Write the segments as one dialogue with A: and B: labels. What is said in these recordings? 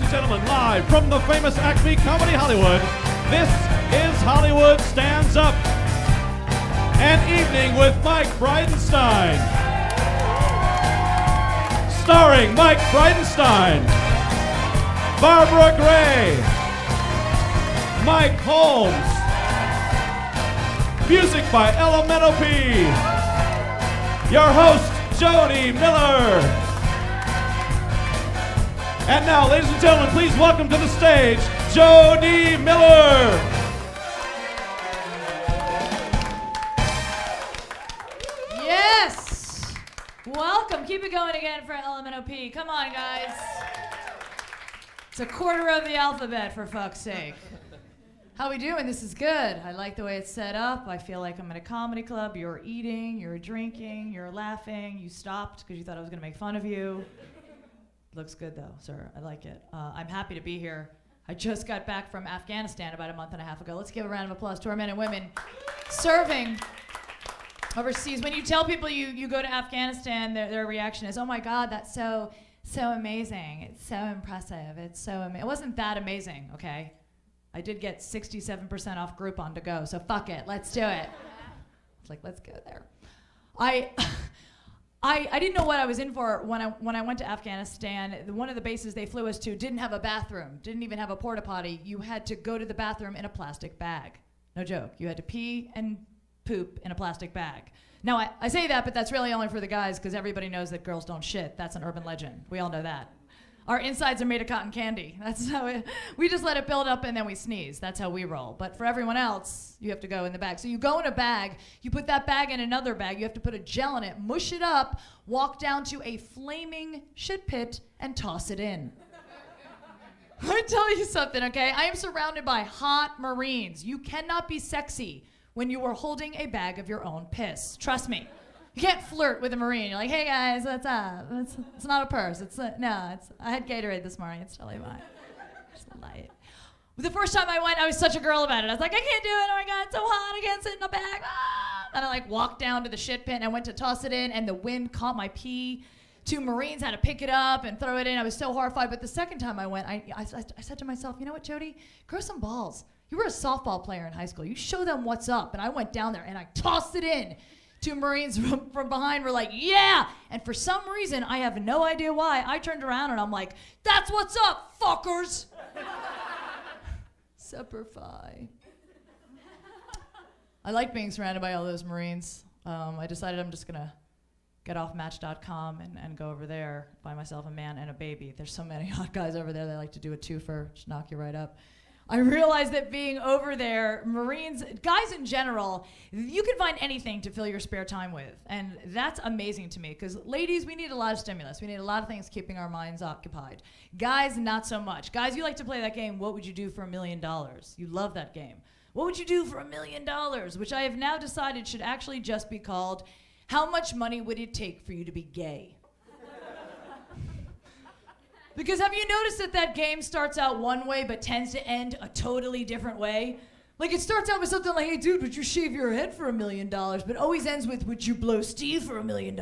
A: and gentlemen, live from the Famous ACME Comedy Hollywood, this is Hollywood Stands Up. An evening with Mike Bridenstine. Starring Mike Bridenstine, Barbara Gray, Mike Holmes. Music by Elemental P. Your host, JODI Miller. And now, ladies and gentlemen, please welcome to the stage, JODI Miller.
B: Yes! Welcome. Keep it going again for Elemental P. Come on, guys. It's a quarter of the alphabet, for fuck's sake. How we doing? This is good. I like the way it's set up. I feel like I'm in a comedy club. You're eating, you're drinking, you're laughing. You stopped because you thought I was going to make fun of you. Looks good, though, sir. I like it. I'm happy to be here. I just got back from Afghanistan about a month and a half ago. Let's give a round of applause to our men and women serving overseas. When you tell people you go to Afghanistan, their reaction is, oh, my God, that's so amazing. It's so impressive. It's so amazing. It wasn't that amazing, okay? I did get 67% off Groupon to go, so fuck it. Let's do it. It's like, let's go there. I didn't know what I was in for when I went to Afghanistan. One of the bases they flew us to didn't have a bathroom, didn't even have a porta potty. You had to go to the bathroom in a plastic bag. No joke. You had to pee and poop in a plastic bag. Now, I say that, but that's really only for the guys because everybody knows that girls don't shit. That's an urban legend. We all know that. Our insides are made of cotton candy. That's how we just let it build up and then we sneeze. That's how we roll. But for everyone else, you have to go in the bag. So you go in a bag, you put that bag in another bag, you have to put a gel in it, mush it up, walk down to a flaming shit pit, and toss it in. Let me tell you something, okay? I am surrounded by hot Marines. You cannot be sexy when you are holding a bag of your own piss. Trust me. You can't flirt with a Marine. You're like, hey guys, what's up? It's not a purse. I had Gatorade this morning. It's totally fine. Just light. The first time I went, I was such a girl about it. I was like, I can't do it. Oh my God, it's so hot. I can't sit in a bag. Ah! And I walked down to the shit pit and I went to toss it in and the wind caught my pee. Two Marines had to pick it up and throw it in. I was so horrified. But the second time I went, I said to myself, you know what, JODI? Grow some balls. You were a softball player in high school. You show them what's up. And I went down there and I tossed it in. Two Marines from behind were like, yeah! And for some reason, I have no idea why, I turned around and I'm like, that's what's up, fuckers! Semper Fi. I like being surrounded by all those Marines. I decided I'm just gonna get off Match.com and go over there, buy myself a man and a baby. There's so many hot guys over there that like to do a twofer, just knock you right up. I realized that being over there, Marines, guys in general, you can find anything to fill your spare time with. And that's amazing to me because ladies, we need a lot of stimulus. We need a lot of things keeping our minds occupied. Guys, not so much. Guys, you like to play that game, what would you do for $1 million? You love that game. What would you do for $1 million? Which I have now decided should actually just be called, how much money would it take for you to be gay? Because have you noticed that game starts out one way but tends to end a totally different way? Like it starts out with something like, hey dude, would you shave your head for $1 million? But always ends with, would you blow Steve for $1 million?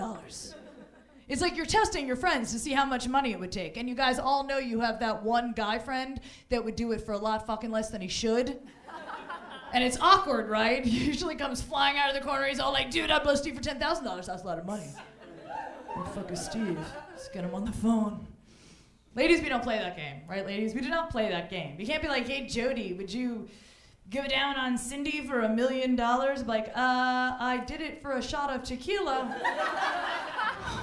B: It's like you're testing your friends to see how much money it would take. And you guys all know you have that one guy friend that would do it for a lot fucking less than he should. And it's awkward, right? He usually comes flying out of the corner. He's all like, dude, I'd blow Steve for $10,000. That's a lot of money. Who the fuck is Steve? Let's get him on the phone. Ladies, we don't play that game, right, ladies? We do not play that game. You can't be like, hey, JODI, would you give it down on Cindy for $1 million? Like, I did it for a shot of tequila.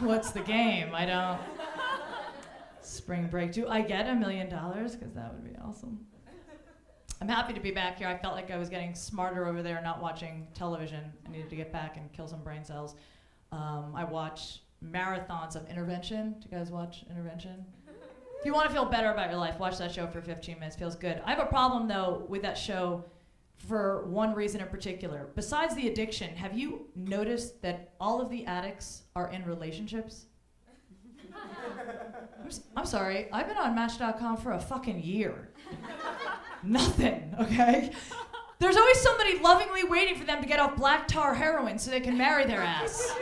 B: What's the game? I don't. Spring break. Do I get $1 million? Because that would be awesome. I'm happy to be back here. I felt like I was getting smarter over there not watching television. I needed to get back and kill some brain cells. I watch marathons of Intervention. Do you guys watch Intervention? If you want to feel better about your life, watch that show for 15 minutes. Feels good. I have a problem, though, with that show for one reason in particular. Besides the addiction, have you noticed that all of the addicts are in relationships? I'm sorry. I've been on Match.com for a fucking year. Nothing, okay? There's always somebody lovingly waiting for them to get off black tar heroin so they can marry their ass.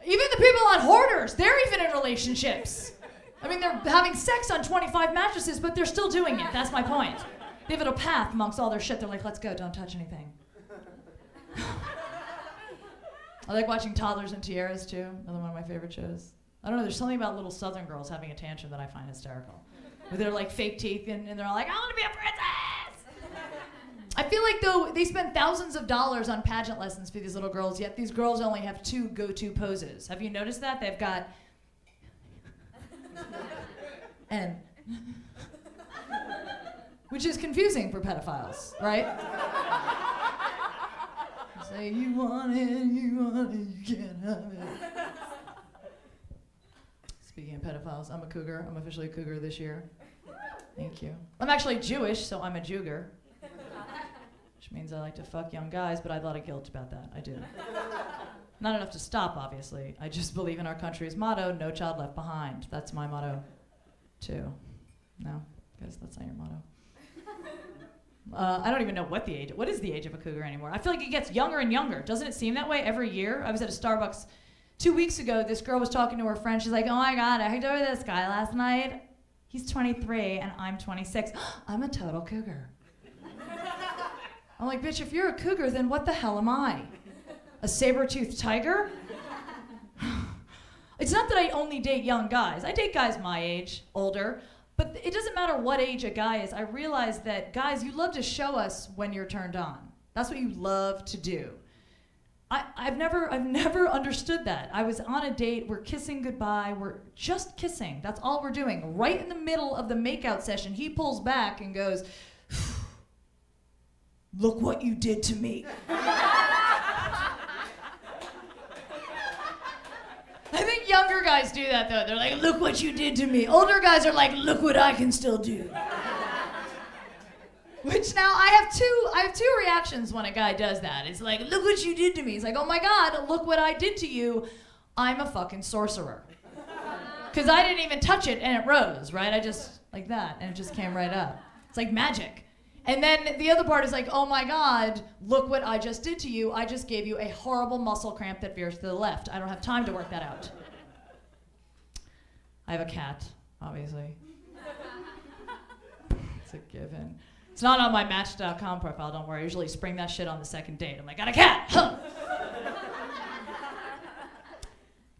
B: Even the people on Hoarders, they're even in relationships. I mean, they're having sex on 25 mattresses, but they're still doing it. That's my point. They have a path amongst all their shit. They're like, let's go, don't touch anything. I like watching Toddlers and Tiaras, too. Another one of my favorite shows. I don't know, there's something about little Southern girls having a tantrum that I find hysterical. With their like fake teeth and they're all like, I want to be a princess! I feel like though they spend thousands of dollars on pageant lessons for these little girls, yet these girls only have 2 go-to poses. Have you noticed that? They've got and which is confusing for pedophiles, right? Say you want it, you can't have it. Speaking of pedophiles, I'm a cougar. I'm officially a cougar this year. Thank you. I'm actually Jewish, so I'm a Juger. Which means I like to fuck young guys, but I have a lot of guilt about that. I do. Not enough to stop, obviously. I just believe in our country's motto, no child left behind. That's my motto, too. No? Guys, that's not your motto. I don't even know what is the age of a cougar anymore? I feel like it gets younger and younger. Doesn't it seem that way every year? I was at a Starbucks 2 weeks ago. This girl was talking to her friend. She's like, oh my God, I hooked up with this guy last night. He's 23 and I'm 26. I'm a total cougar. I'm like, bitch, if you're a cougar, then what the hell am I? A saber-toothed tiger? It's not that I only date young guys. I date guys my age, older. But it doesn't matter what age a guy is. I realize that, guys, you love to show us when you're turned on. That's what you love to do. I've never understood that. I was on a date, we're kissing goodbye, we're just kissing. That's all we're doing. Right in the middle of the makeout session, he pulls back and goes, look what you did to me. I think younger guys do that though. They're like, look what you did to me. Older guys are like, look what I can still do. Which now I have two reactions when a guy does that. It's like, look what you did to me. It's like, oh my God, look what I did to you. I'm a fucking sorcerer. Because I didn't even touch it and it rose, right? I just, like that, and it just came right up. It's like magic. And then the other part is like, oh my God, look what I just did to you. I just gave you a horrible muscle cramp that veers to the left. I don't have time to work that out. I have a cat, obviously. It's a given. It's not on my Match.com profile, don't worry. I usually spring that shit on the second date. I'm like, got a cat! Huh.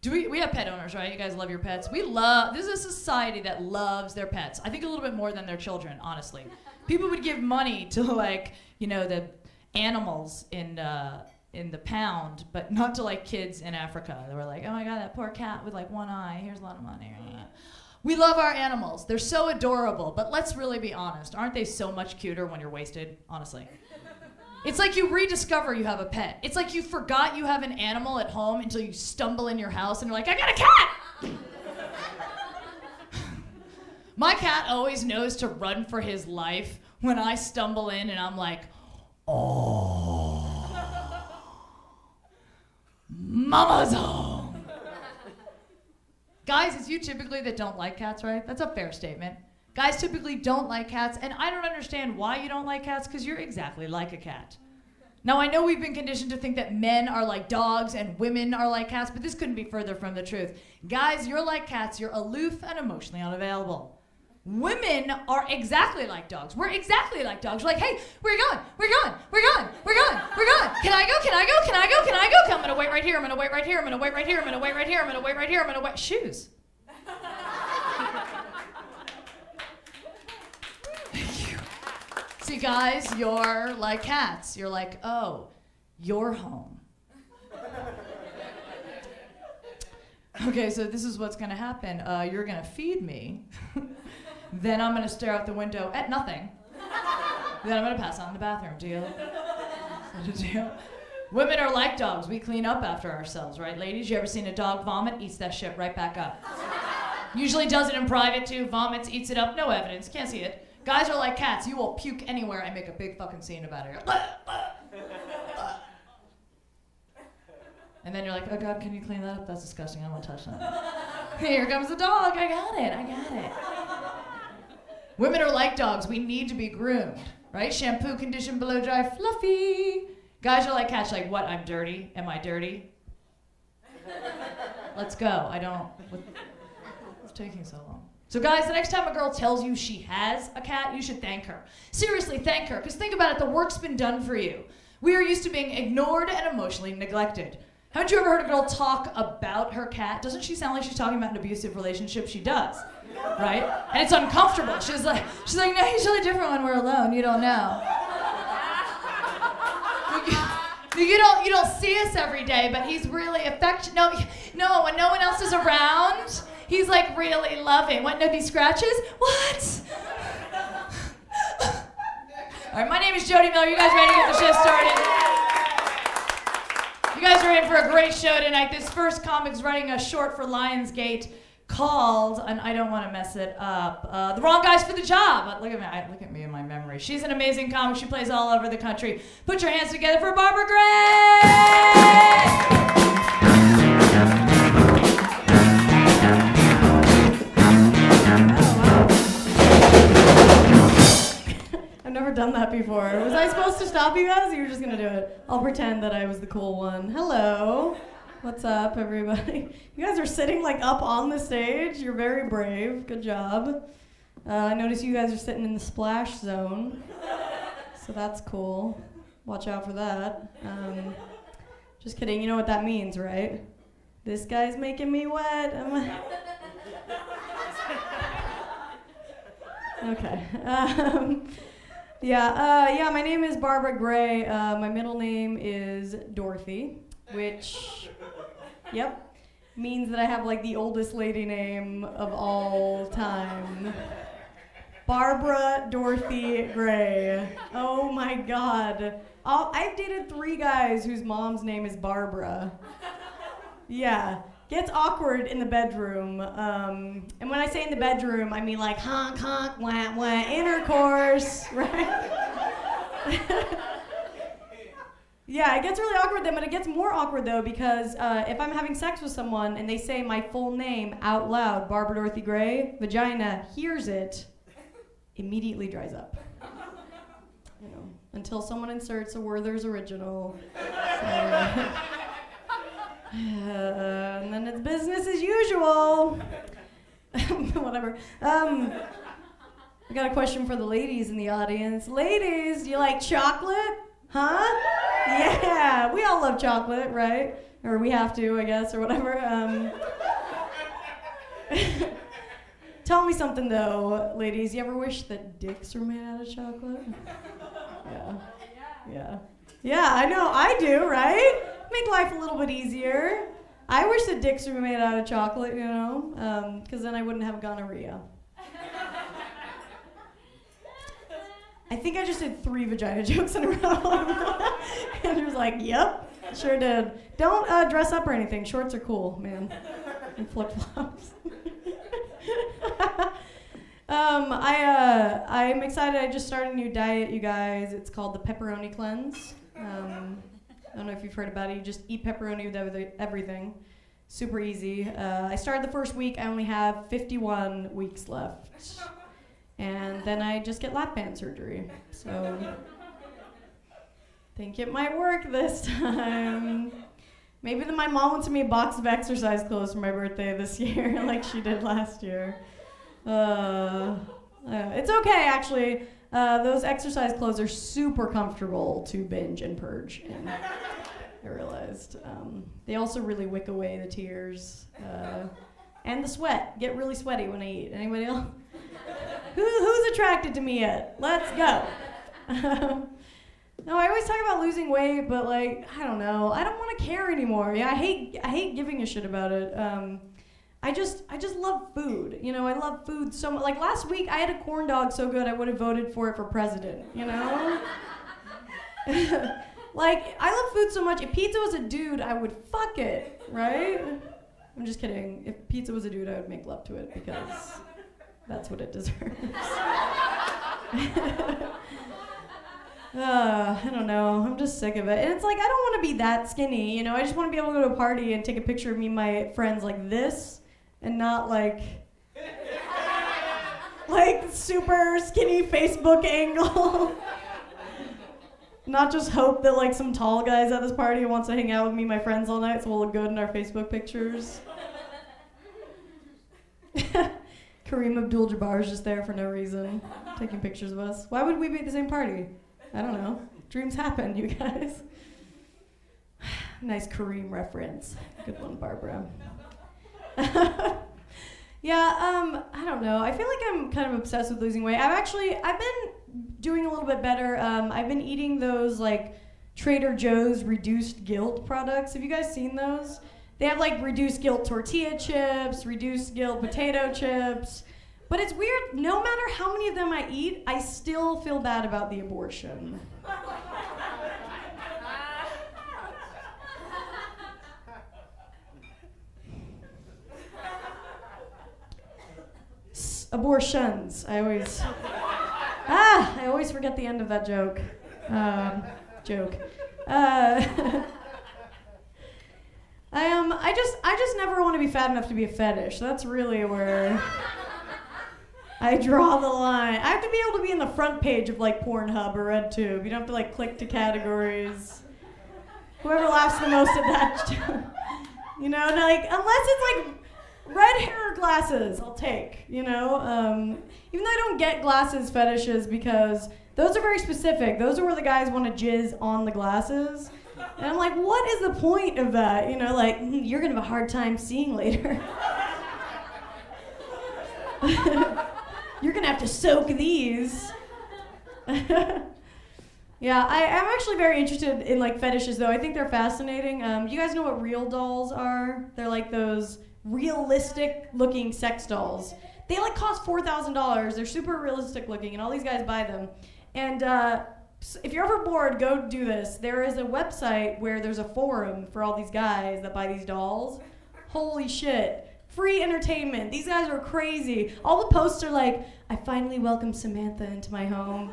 B: We have pet owners, right? You guys love your pets. This is a society that loves their pets. I think a little bit more than their children, honestly. People would give money to like, the animals in the pound, but not to like kids in Africa. They were like, oh my God, that poor cat with like one eye. Here's a lot of money. We love our animals. They're so adorable, but let's really be honest. Aren't they so much cuter when you're wasted? Honestly. It's like you rediscover you have a pet. It's like you forgot you have an animal at home until you stumble in your house and you're like, I got a cat! My cat always knows to run for his life when I stumble in and I'm like, oh, mama's home. Guys, it's you typically that don't like cats, right? That's a fair statement. Guys typically don't like cats, and I don't understand why you don't like cats, because you're exactly like a cat. Now, I know we've been conditioned to think that men are like dogs and women are like cats, but this couldn't be further from the truth. Guys, you're like cats. You're aloof and emotionally unavailable. Women are exactly like dogs. We're exactly like dogs. We're like, hey, where are you going? We're going. We're going. We're going. We're going. Can I go? Can I go? Can I go? Can I go? I'm going to wait right here. I'm going to wait right here. I'm going to wait right here. I'm going to wait right here. I'm going to wait right here. I'm going to wait. Shoes. See, guys, you're like cats. You're like, oh, you're home. Okay, so this is what's going to happen. You're going to feed me. Then I'm going to stare out the window at nothing. Then I'm going to pass out in the bathroom. Deal? Is that a deal? Women are like dogs. We clean up after ourselves, right, ladies? You ever seen a dog vomit? Eats that shit right back up. Usually does it in private, too. Vomits, eats it up. No evidence. Can't see it. Guys are like cats. You will puke anywhere and make a big fucking scene about it. And then you're like, oh God, can you clean that up? That's disgusting. I don't want to touch that. Here comes the dog. I got it. Women are like dogs. We need to be groomed, right? Shampoo, condition, blow dry, fluffy. Guys are like cats. Like, what? I'm dirty. Am I dirty? Let's go. It's taking so long. So guys, the next time a girl tells you she has a cat, you should thank her. Seriously, thank her, because think about it, the work's been done for you. We are used to being ignored and emotionally neglected. Haven't you ever heard a girl talk about her cat? Doesn't she sound like she's talking about an abusive relationship? She does, right? And it's uncomfortable. She's like, no, he's really different when we're alone. You don't know. You don't see us every day, but he's really affectionate. No, when no one else is around, he's like really loving. What, no, these scratches? What? All right, my name is JODI Miller. You guys ready to get the show started? You guys are in for a great show tonight. This first comic's writing a short for Lionsgate called, and I don't want to mess it up, The Wrong Guys for the Job. Look at me in my memory. She's an amazing comic. She plays all over the country. Put your hands together for Barbara Gray!
C: I've never done that before. Was I supposed to stop you guys, or you're just gonna do it? I'll pretend that I was the cool one. Hello. What's up, everybody? You guys are sitting like up on the stage. You're very brave. Good job. I notice you guys are sitting in the splash zone. So that's cool. Watch out for that. Just kidding. You know what that means, right? This guy's making me wet. Okay. Yeah, my name is Barbara Gray. My middle name is Dorothy, which, means that I have like the oldest lady name of all time. Barbara Dorothy Gray. Oh my God. I've dated 3 guys whose mom's name is Barbara. Yeah. Gets awkward in the bedroom. And when I say in the bedroom, I mean like honk, honk, wah, wah, intercourse, right? Yeah, it gets really awkward then, but it gets more awkward though because if I'm having sex with someone and they say my full name out loud, Barbara Dorothy Gray, vagina hears it, immediately dries up. You know, until someone inserts a Werther's original. And then it's business as usual. Whatever. I got a question for the ladies in the audience. Ladies, do you like chocolate? Huh? Yeah, we all love chocolate, right? Or we have to, I guess, or whatever. Tell me something though, ladies. You ever wish that dicks were made out of chocolate? Yeah, I know, I do, right? Make life a little bit easier. I wish that dicks were made out of chocolate, you know, because then I wouldn't have gonorrhea. I think I just did 3 vagina jokes in a row. And he was like, yep, sure did. Don't dress up or anything. Shorts are cool, man. And flip-flops. I'm excited. I just started a new diet, you guys. It's called the Pepperoni Cleanse. I don't know if you've heard about it. You just eat pepperoni with everything. Super easy. I started the first week. I only have 51 weeks left. And then I just get lap band surgery. So, think it might work this time. Maybe my mom wants me a box of exercise clothes for my birthday this year, like she did last year. It's okay, actually. Those exercise clothes are super comfortable to binge and purge in, I realized. They also really wick away the tears. And the sweat. Get really sweaty when I eat. Anybody else? Who's attracted to me yet? Let's go. No, I always talk about losing weight, but like, I don't know. I don't want to care anymore. Yeah, I hate giving a shit about it. I just love food. You know, I love food so much. Like last week, I had a corn dog so good I would have voted for it for president. You know. Like I love food so much. If pizza was a dude, I would fuck it. Right? I'm just kidding. If pizza was a dude, I would make love to it because that's what it deserves. I don't know. I'm just sick of it. And it's like, I don't want to be that skinny, you know? I just want to be able to go to a party and take a picture of me and my friends like this and not like super skinny Facebook angle. Not just hope that like some tall guy's at this party and wants to hang out with me and my friends all night so we'll look good in our Facebook pictures. Kareem Abdul-Jabbar's just there for no reason, taking pictures of us. Why would we be at the same party? I don't know. Dreams happen, you guys. Nice Kareem reference. Good one, Barbara. Yeah, I don't know. I feel like I'm kind of obsessed with losing weight. I've been doing a little bit better. I've been eating those like Trader Joe's reduced guilt products. Have you guys seen those? They have like reduced guilt tortilla chips, reduced guilt potato chips. But it's weird, no matter how many of them I eat, I still feel bad about the abortion. Abortions. I always forget the end of that joke. I just never want to be fat enough to be a fetish. That's really where I draw the line. I have to be able to be in the front page of like Pornhub or RedTube. You don't have to like click to categories. Whoever laughs the most at that, you know, like unless it's like red hair or glasses, I'll take, you know? Even though I don't get glasses fetishes because those are very specific. Those are where the guys want to jizz on the glasses. And I'm like, what is the point of that? You know, like, you're going to have a hard time seeing later. You're going to have to soak these. Yeah, I'm actually very interested in, like, fetishes, though. I think they're fascinating. You guys know what real dolls are? They're like those realistic-looking sex dolls. They, like, cost $4,000. They're super realistic-looking, and all these guys buy them. And if you're ever bored, go do this. There is a website where there's a forum for all these guys that buy these dolls. Holy shit. Free entertainment. These guys are crazy. All the posts are like, I finally welcomed Samantha into my home.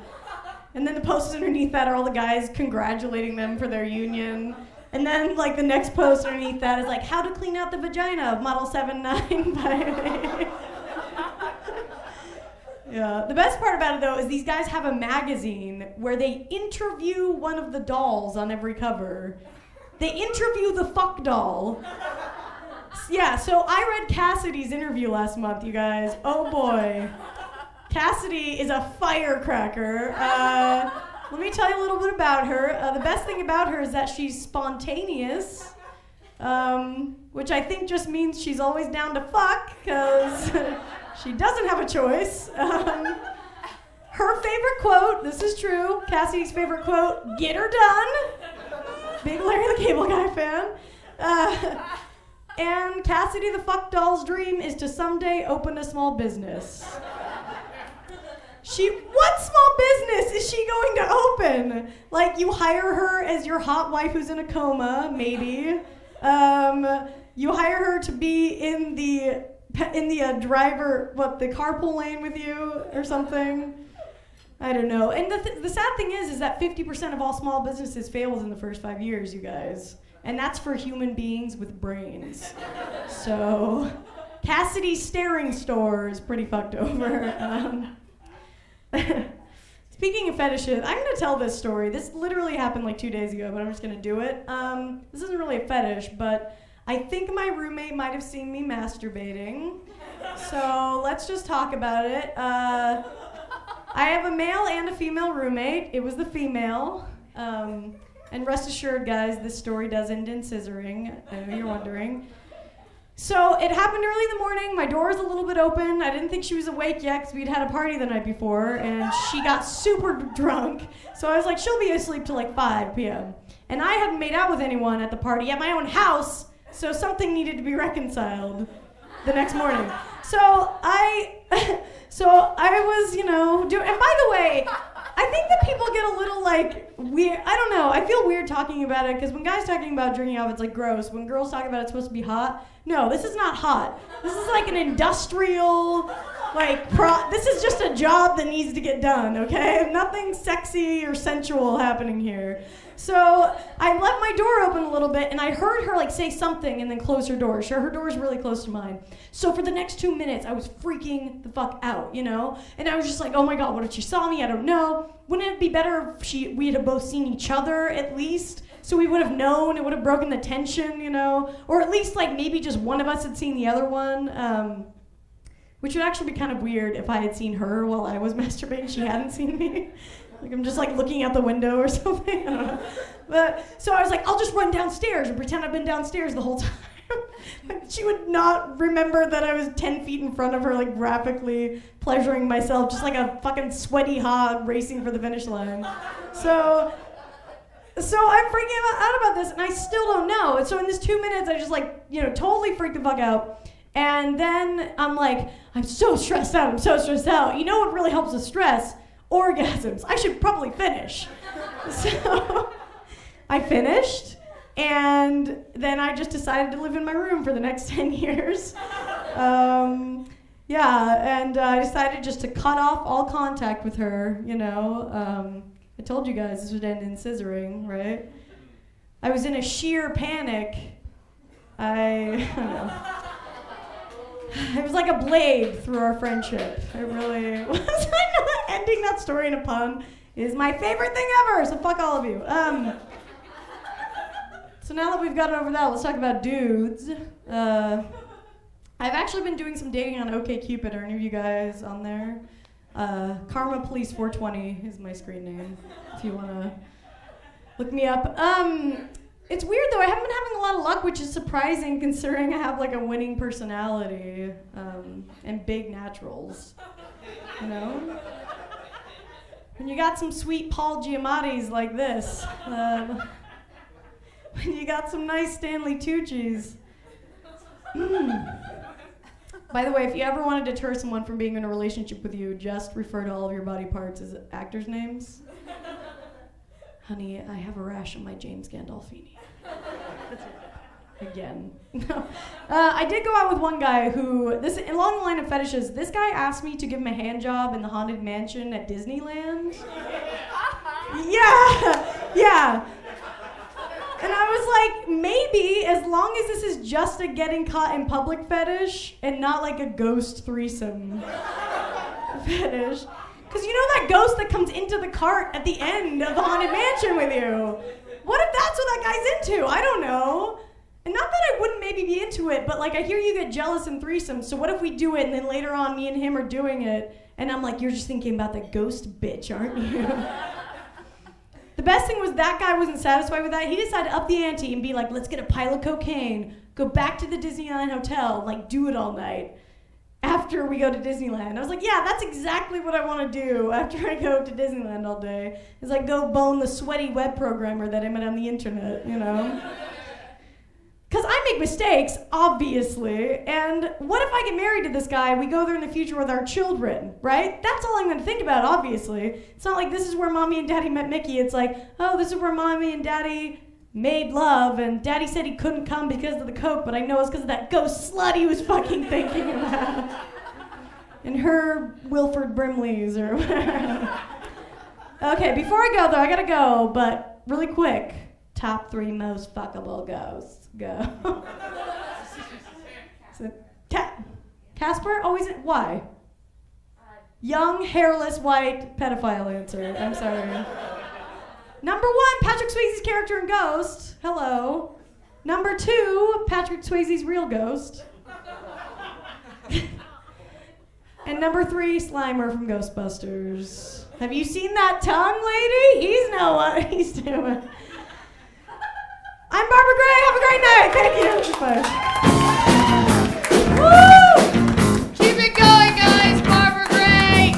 C: And then the posts underneath that are all the guys congratulating them for their union. And then, like, the next post underneath that is like, how to clean out the vagina of Model 79 by me. Yeah. The best part about it, though, is these guys have a magazine where they interview one of the dolls on every cover. They interview the fuck doll. Yeah, so I read Cassidy's interview last month, you guys. Oh, boy. Cassidy is a firecracker. Let me tell you a little bit about her. The best thing about her is that she's spontaneous, which I think just means she's always down to fuck, because she doesn't have a choice. Her favorite quote, this is true, Cassidy's favorite quote, get her done. Big Larry the Cable Guy fan. And Cassidy the fuck doll's dream is to someday open a small business. What small business is she going to open? Like, you hire her as your hot wife who's in a coma, maybe. You hire her to be in the the carpool lane with you or something. I don't know. And the sad thing is that 50% of all small businesses fail within the first 5 years, you guys. And that's for human beings with brains. So, Cassidy's staring store is pretty fucked over. Speaking of fetishes, I'm going to tell this story. This literally happened like 2 days ago, but I'm just going to do it. This isn't really a fetish, but I think my roommate might have seen me masturbating. So let's just talk about it. I have a male and a female roommate. It was the female. And rest assured, guys, this story does end in scissoring. I know you're wondering. So it happened early in the morning. My door was a little bit open. I didn't think she was awake yet because we'd had a party the night before, and she got super drunk. So I was like, she'll be asleep till like 5 p.m. And I hadn't made out with anyone at the party at my own house, so something needed to be reconciled the next morning. So I was, and by the way, I think that people get a little, like, weird. I don't know. I feel weird talking about it, because when guys talking about jerking off, it's, like, gross. When girls talk about it, it's supposed to be hot. No, this is not hot. This is, like, an industrial, like, this is just a job that needs to get done, okay? Nothing sexy or sensual happening here. So I left my door open a little bit, and I heard her, like, say something and then close her door. Sure, her door is really close to mine. So for the next 2 minutes, I was freaking the fuck out, And I was just like, oh my God, what if she saw me? I don't know. Wouldn't it be better if we had both seen each other at least? So we would have known, it would have broken the tension, Or at least, like, maybe just one of us had seen the other one. which would actually be kind of weird if I had seen her while I was masturbating. She hadn't seen me. Like I'm just like looking out the window or something. I don't know. But so I was like, I'll just run downstairs and pretend I've been downstairs the whole time. She would not remember that I was 10 feet in front of her, like rapidly pleasuring myself, just like a fucking sweaty hog racing for the finish line. So I'm freaking out about this, and I still don't know. And so in this 2 minutes, I just like, totally freaked the fuck out. And then I'm like, I'm so stressed out. You know what really helps with stress? Orgasms. I should probably finish. So I finished, and then I just decided to live in my room for the next 10 years. And I decided just to cut off all contact with her, I told you guys this would end in scissoring, right? I was in a sheer panic. I don't know. It was like a blade through our friendship. It really was. I know that ending that story in a pun is my favorite thing ever, so fuck all of you. So now that we've gotten over that, let's talk about dudes. I've actually been doing some dating on OkCupid. Are any of you guys on there? Karma Police 420 is my screen name, if you want to look me up. It's weird though, I haven't been having a lot of luck, which is surprising considering I have like a winning personality and big naturals, When you got some sweet Paul Giamattis like this, when you got some nice Stanley Tucci's. By the way, if you ever want to deter someone from being in a relationship with you, just refer to all of your body parts as actors' names. Honey, I have a rash on my James Gandolfini. Again. No. I did go out with one guy who, along the line of fetishes, this guy asked me to give him a hand job in the Haunted Mansion at Disneyland. Yeah. And I was like, maybe, as long as this is just a getting caught in public fetish and not like a ghost threesome fetish. Because you know that ghost that comes into the cart at the end of the Haunted Mansion with you? What if that's what that guy's into? I don't know. And not that I wouldn't maybe be into it, but like I hear you get jealous in threesomes, so what if we do it and then later on me and him are doing it and I'm like, you're just thinking about the ghost bitch, aren't you? The best thing was that guy wasn't satisfied with that. He decided to up the ante and be like, let's get a pile of cocaine, go back to the Disneyland Hotel, like do it all night after we go to Disneyland. I was like, yeah, that's exactly what I want to do after I go to Disneyland all day. Is like go bone the sweaty web programmer that I met on the internet, Because I make mistakes, obviously, and what if I get married to this guy, we go there in the future with our children, right? That's all I'm going to think about, obviously. It's not like this is where Mommy and Daddy met Mickey. It's like, oh, this is where Mommy and Daddy made love, and Daddy said he couldn't come because of the coke, but I know it's because of that ghost slut he was fucking thinking about. And her Wilford Brimleys or whatever. Okay, before I go, though, I got to go, but really quick, top 3 most fuckable ghosts. Go. So, Casper? Always, why? Young, hairless, white, pedophile answer. I'm sorry. Number 1, Patrick Swayze's character in Ghost. Hello. Number 2, Patrick Swayze's real ghost. And number 3, Slimer from Ghostbusters. Have you seen that tongue, lady? He's know what he's doing. I'm Barbara Gray. Have a great night. Thank you. Bye.
B: Woo! Keep it going, guys. Barbara Gray.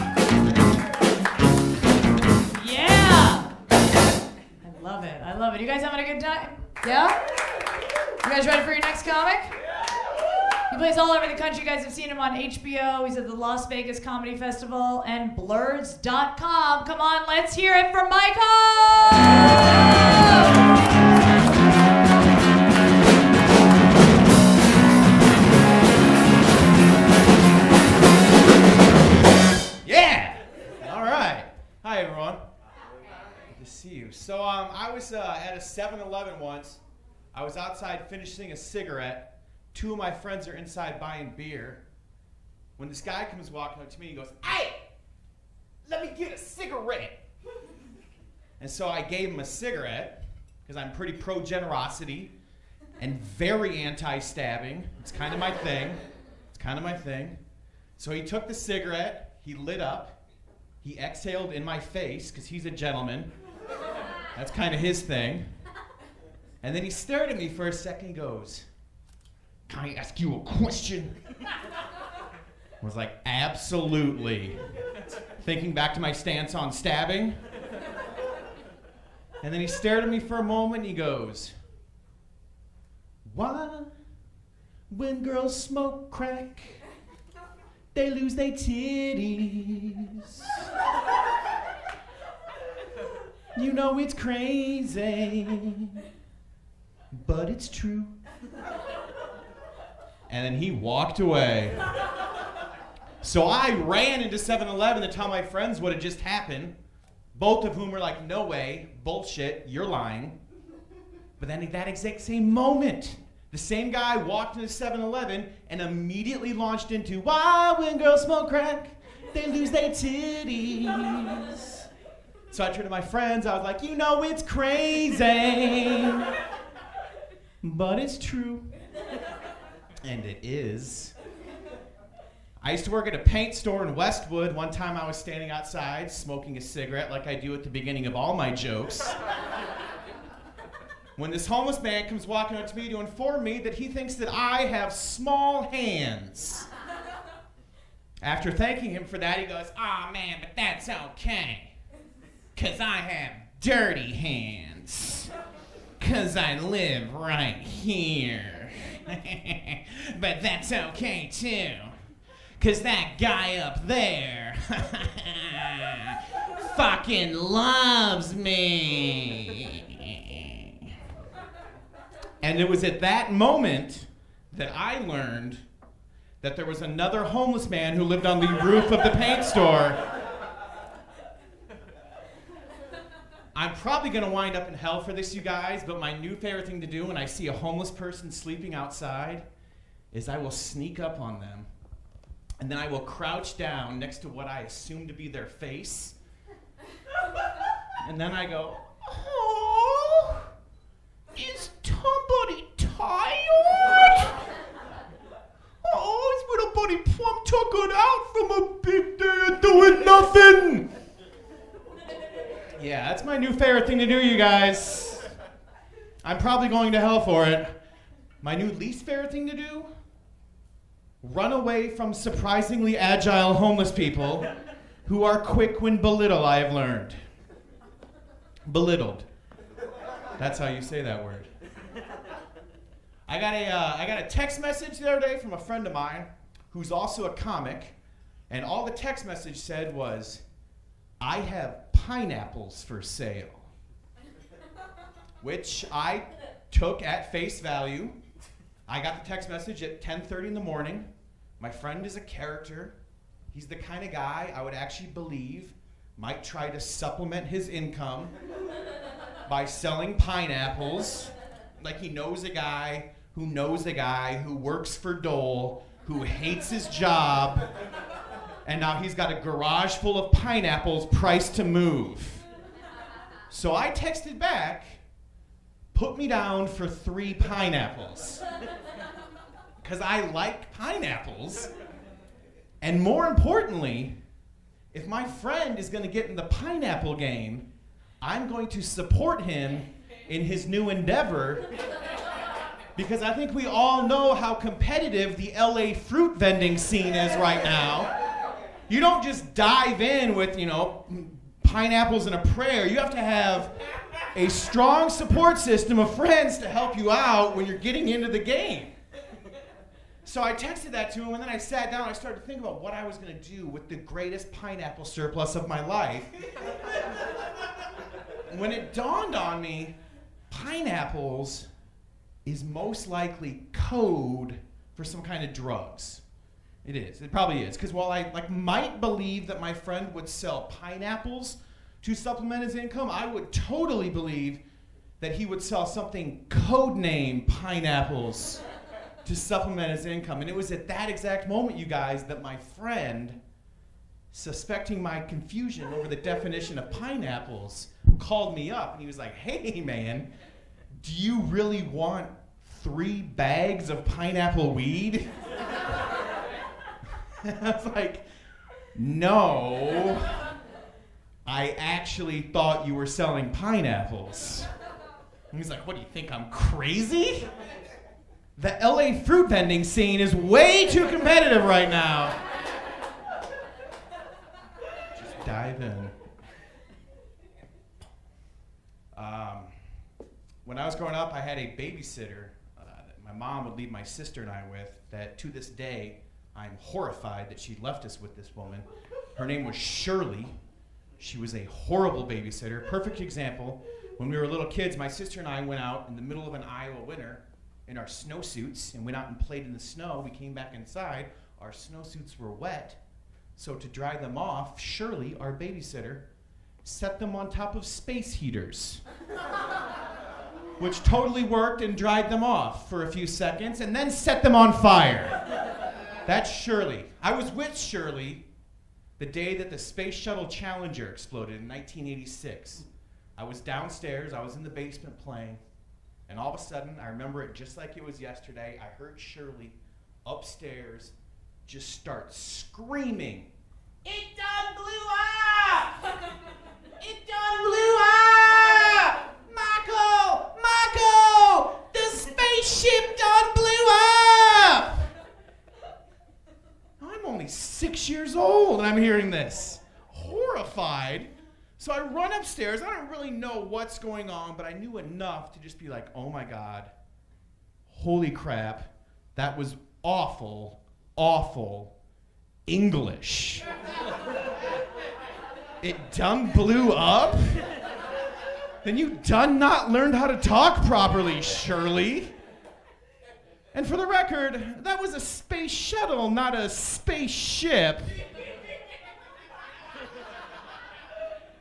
B: Yeah. I love it. You guys having a good time? Yeah? You guys ready for your next comic? He plays all over the country. You guys have seen him on HBO. He's at the Las Vegas Comedy Festival and blurs.com. Come on, let's hear it for Michael!
D: Hi everyone. Good to see you. So I was at a 7-Eleven once. I was outside finishing a cigarette. 2 of my friends are inside buying beer. When this guy comes walking up to me, he goes, "Hey, let me get a cigarette." And so I gave him a cigarette because I'm pretty pro generosity and very anti-stabbing. It's kind of my thing. So he took the cigarette, he lit up, he exhaled in my face, because he's a gentleman. That's kind of his thing. And then he stared at me for a second and goes, "Can I ask you a question?" I was like, absolutely. Thinking back to my stance on stabbing. And then he stared at me for a moment and he goes, "Why, when girls smoke crack, they lose their titties? You know it's crazy, but it's true." And then he walked away. So I ran into 7-Eleven to tell my friends what had just happened, both of whom were like, "No way, bullshit, you're lying." But then at that exact same moment, the same guy walked into 7-Eleven and immediately launched into, "Why, when girls smoke crack, they lose their titties." So I turned to my friends, I was like, "You know it's crazy, but it's true." And it is. I used to work at a paint store in Westwood. One time I was standing outside smoking a cigarette like I do at the beginning of all my jokes, when this homeless man comes walking up to me to inform me that he thinks that I have small hands. After thanking him for that, he goes, "Aw, man, but that's okay, 'cause I have dirty hands, 'cause I live right here. But that's okay too, 'cause that guy up there fucking loves me." And it was at that moment that I learned that there was another homeless man who lived on the roof of the paint store. I'm probably gonna wind up in hell for this, you guys, but my new favorite thing to do when I see a homeless person sleeping outside is I will sneak up on them, and then I will crouch down next to what I assume to be their face, and then I go, "Oh, is somebody tired? Oh, is little buddy plumb tuckered out from a big day of doing nothing?" Yeah, that's my new favorite thing to do, you guys. I'm probably going to hell for it. My new least favorite thing to do? Run away from surprisingly agile homeless people who are quick when belittled, I have learned. Belittled. That's how you say that word. I got a text message the other day from a friend of mine who's also a comic, and all the text message said was, "I have pineapples for sale," which I took at face value. I got the text message at 10:30 in the morning. My friend is a character. He's the kind of guy I would actually believe might try to supplement his income by selling pineapples. Like he knows a guy who works for Dole, who hates his job, and now he's got a garage full of pineapples priced to move. So I texted back, "Put me down for 3 pineapples." Because I like pineapples. And more importantly, if my friend is going to get in the pineapple game, I'm going to support him in his new endeavor. Because I think we all know how competitive the LA fruit vending scene is right now. You don't just dive in with, pineapples and a prayer. You have to have a strong support system of friends to help you out when you're getting into the game. So I texted that to him, and then I sat down and I started to think about what I was going to do with the greatest pineapple surplus of my life. When it dawned on me, pineapples is most likely code for some kind of drugs. It is. It probably is. Because while I might believe that my friend would sell pineapples to supplement his income, I would totally believe that he would sell something codename pineapples to supplement his income. And it was at that exact moment, you guys, that my friend, suspecting my confusion over the definition of pineapples, called me up and he was like, "Hey man, do you really want 3 bags of pineapple weed?" I was like, no, I actually thought you were selling pineapples. And he's like, what do you think, I'm crazy? The LA fruit vending scene is way too competitive right now. Just dive in. When I was growing up, I had a babysitter that my mom would leave my sister and I with, that to this day, I'm horrified that she left us with this woman. Her name was Shirley. She was a horrible babysitter. Perfect example. When we were little kids, my sister and I went out in the middle of an Iowa winter in our snowsuits and went out and played in the snow. We came back inside. Our snowsuits were wet. So to dry them off, Shirley, our babysitter, set them on top of space heaters, which totally worked and dried them off for a few seconds, and then set them on fire. That's Shirley. I was with Shirley the day that the Space Shuttle Challenger exploded in 1986. I was downstairs, I was in the basement playing, and all of a sudden, I remember it just like it was yesterday, I heard Shirley upstairs just start screaming, "It done blew up! It done blew up! Michael! Michael! The spaceship done blew up!" I'm only 6 years old and I'm hearing this. Horrified. So I run upstairs. I don't really know what's going on, but I knew enough to just be like, oh my God, holy crap, that was awful, awful English. It done blew up? Then you done not learned how to talk properly, Shirley. And for the record, that was a space shuttle, not a spaceship.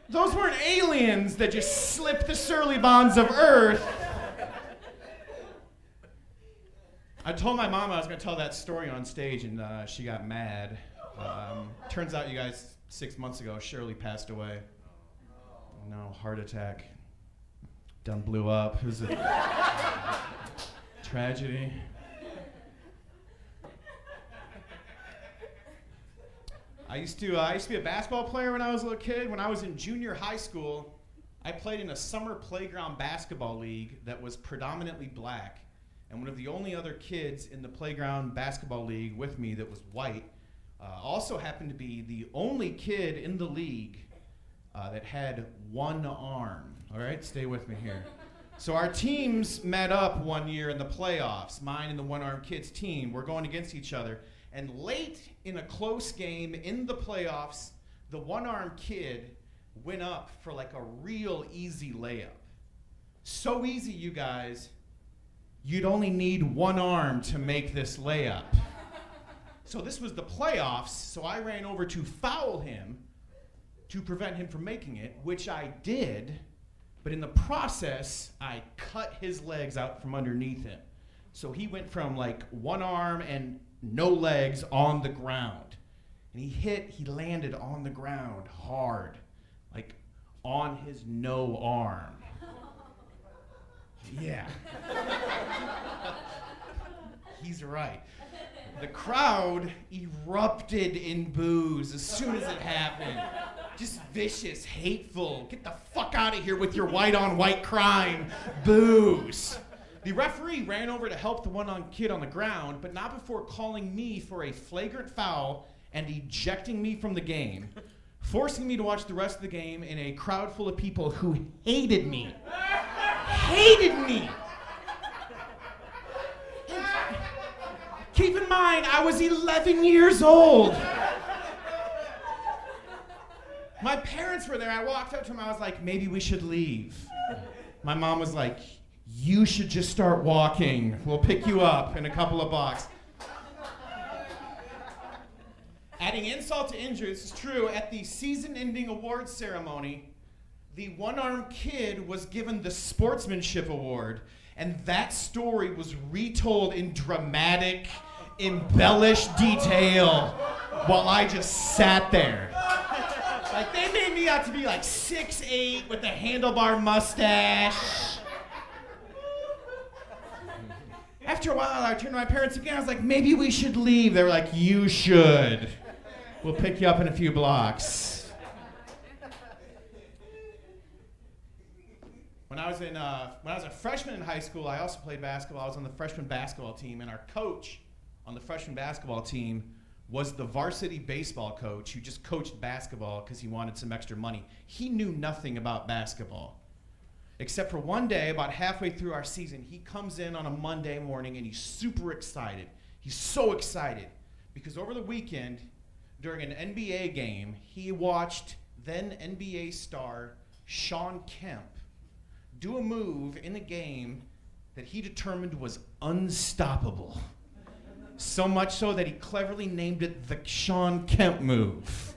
D: Those weren't aliens that just slipped the surly bonds of Earth. I told my mom I was going to tell that story on stage, and she got mad. Turns out, you guys, 6 months ago, Shirley passed away. No, heart attack. Done blew up. It was a tragedy. I used to be a basketball player when I was a little kid. When I was in junior high school, I played in a summer playground basketball league that was predominantly black. And one of the only other kids in the playground basketball league with me that was white also happened to be the only kid in the league that had one arm. All right, stay with me here. So our teams met up one year in the playoffs. Mine and the one-armed kids team were going against each other. And late in a close game in the playoffs, the one-armed kid went up for like a real easy layup. So easy, you guys, you'd only need one arm to make this layup. So this was the playoffs, so I ran over to foul him to prevent him from making it, which I did, but in the process, I cut his legs out from underneath him. So he went from like one arm and no legs on the ground. And he landed on the ground hard, like on his no arm. Yeah. He's right. The crowd erupted in boos as soon as it happened. Just vicious, hateful, get the fuck out of here with your white-on-white crime, boos. The referee ran over to help the one-armed kid on the ground, but not before calling me for a flagrant foul and ejecting me from the game, forcing me to watch the rest of the game in a crowd full of people who hated me. Hated me! And keep in mind, I was 11 years old. My parents were there. I walked up to them. I was like, maybe we should leave. My mom was like, you should just start walking. We'll pick you up in a couple of blocks. Adding insult to injury, this is true, at the season-ending awards ceremony, the one-armed kid was given the Sportsmanship Award, and that story was retold in dramatic, embellished detail while I just sat there. Like, they made me out to be like 6'8" with a handlebar mustache. After a while, I turned to my parents again. I was like, maybe we should leave. They were like, you should. We'll pick you up in a few blocks. When I was a freshman in high school, I also played basketball. I was on the freshman basketball team, and our coach on the freshman basketball team was the varsity baseball coach who just coached basketball because he wanted some extra money. He knew nothing about basketball. Except for one day, about halfway through our season, he comes in on a Monday morning and he's super excited. He's so excited because over the weekend, during an NBA game, he watched then NBA star Shawn Kemp do a move in the game that he determined was unstoppable. So much so that he cleverly named it the Shawn Kemp move.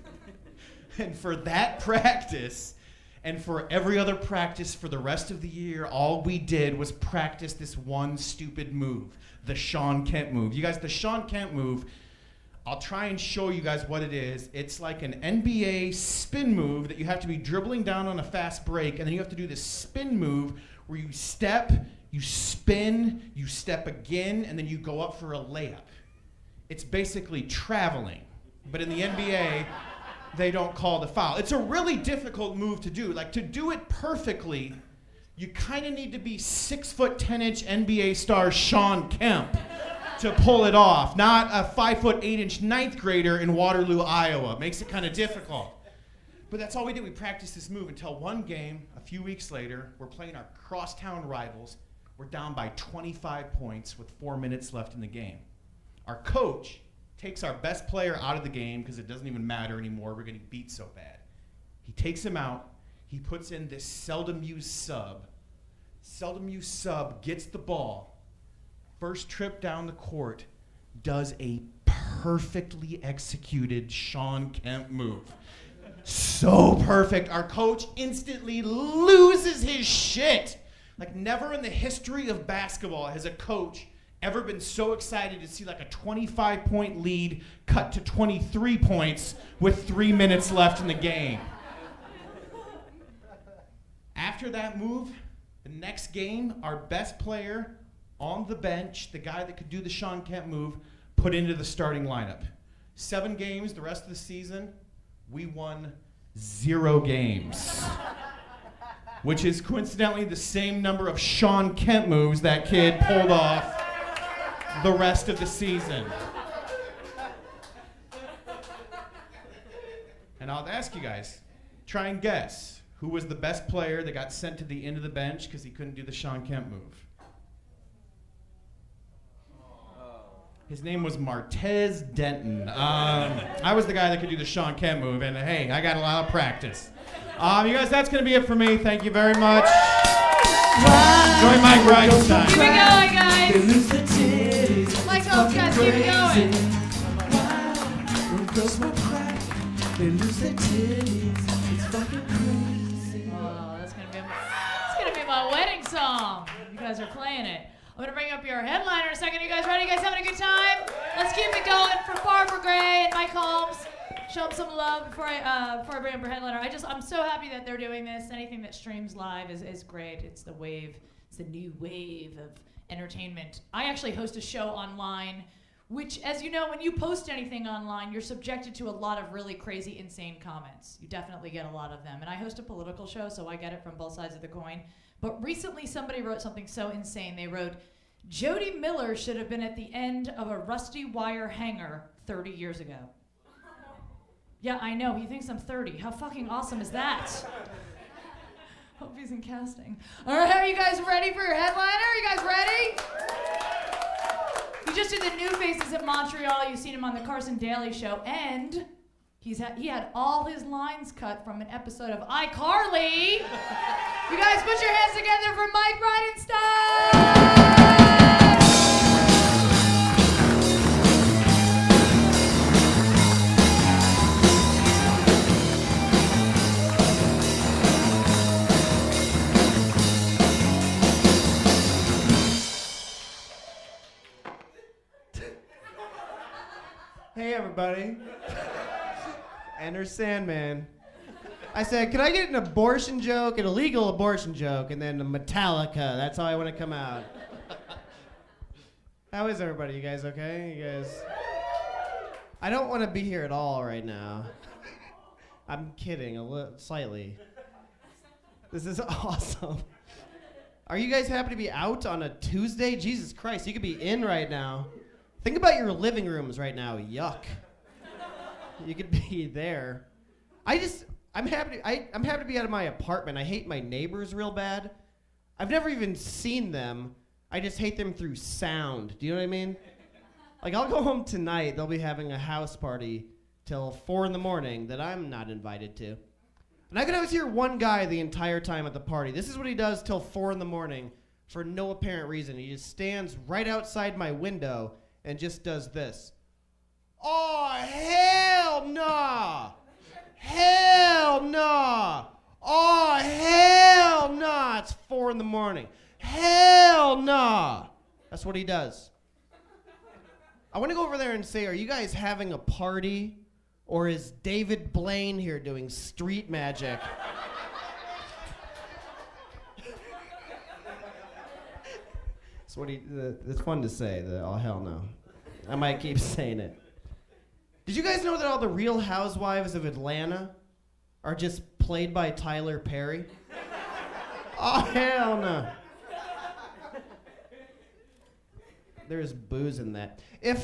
D: And for that practice, and for every other practice for the rest of the year, all we did was practice this one stupid move, the Shawn Kemp move. You guys, the Shawn Kemp move, I'll try and show you guys what it is. It's like an NBA spin move that you have to be dribbling down on a fast break, and then you have to do this spin move where you step, you spin, you step again, and then you go up for a layup. It's basically traveling, but in the NBA, they don't call the foul. It's a really difficult move to do. Like, to do it perfectly, you kind of need to be 6'10" NBA star Shawn Kemp to pull it off, not a 5'8" ninth grader in Waterloo, Iowa. Makes it kind of difficult. But that's all we did. We practiced this move until one game, a few weeks later, we're playing our crosstown rivals. We're down by 25 points with 4 minutes left in the game. Our coach takes our best player out of the game because it doesn't even matter anymore. We're getting beat so bad. He takes him out. He puts in this seldom used sub. Seldom used sub gets the ball. First trip down the court, does a perfectly executed Shawn Kemp move. So perfect. Our coach instantly loses his shit. Like, never in the history of basketball has a coach ever been so excited to see like a 25-point lead cut to 23 points with 3 minutes left in the game. After that move, the next game, our best player on the bench, the guy that could do the Shawn Kemp move, put into the starting lineup. 7 games the rest of the season, we won 0 games. Which is coincidentally the same number of Shawn Kemp moves that kid pulled off the rest of the season. And I'll ask you guys, try and guess who was the best player that got sent to the end of the bench because he couldn't do the Shawn Kemp move. His name was Martez Denton. I was the guy that could do the Shawn Kemp move, and hey, I got a lot of practice. You guys, that's going to be it for me. Thank you very much. Join Mike Bridenstine.
B: Keep it going, guys. Mike Holmes, guys, keep it going. Oh, that's gonna be my wedding song. You guys are playing it. I'm gonna bring up your headliner in a second. You guys ready? You guys having a good time? Let's keep it going for Barbara Gray and Mike Holmes. Show them some love before I bring up your headliner. I'm so happy that they're doing this. Anything that streams live is great. It's the wave. It's the new wave of entertainment. I actually host a show online, which, as you know, when you post anything online, you're subjected to a lot of really crazy, insane comments. You definitely get a lot of them. And I host a political show, so I get it from both sides of the coin. But recently somebody wrote something so insane. They wrote, Jodi Miller should have been at the end of a rusty wire hanger 30 years ago. Yeah, I know. He thinks I'm 30. How fucking awesome is that? Hope he's in casting. All right, are you guys ready for your headliner? Are you guys ready? He just did the New Faces at Montreal. You've seen him on the Carson Daly Show. And he had all his lines cut from an episode of iCarly. You guys put your hands together for Mike Bridenstine!
E: Hey everybody. Enter Sandman. I said, could I get an abortion joke, an illegal abortion joke, and then a Metallica? That's how I want to come out. How is everybody? You guys okay? You guys? I don't want to be here at all right now. I'm kidding, slightly. This is awesome. Are you guys happy to be out on a Tuesday? Jesus Christ, you could be in right now. Think about your living rooms right now. Yuck. You could be there. I'm happy to be out of my apartment. I hate my neighbors real bad. I've never even seen them. I just hate them through sound. Do you know what I mean? Like, I'll go home tonight. They'll be having a house party till 4 in the morning that I'm not invited to. And I could always hear one guy the entire time at the party. This is what he does till 4 in the morning for no apparent reason. He just stands right outside my window and just does this. Oh, hell nah! Hell nah! Oh, hell nah! It's 4 in the morning. Hell nah! That's what he does. I want to go over there and say, are you guys having a party? Or is David Blaine here doing street magic? It's fun to say, oh hell no. I might keep saying it. Did you guys know that all the Real Housewives of Atlanta are just played by Tyler Perry? Oh hell no. There's booze in that. If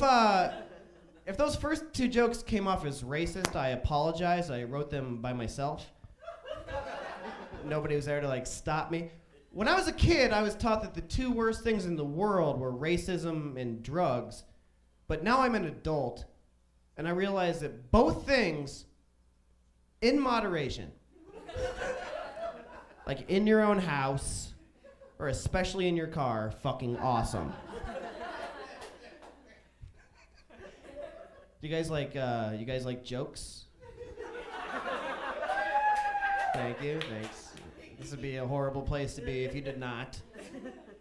E: those first 2 jokes came off as racist, I apologize. I wrote them by myself. Nobody was there to stop me. When I was a kid, I was taught that the 2 worst things in the world were racism and drugs. But now I'm an adult, and I realize that both things, in moderation, like in your own house, or especially in your car, are fucking awesome. Do you guys like jokes? Thank you, thanks. This would be a horrible place to be if you did not.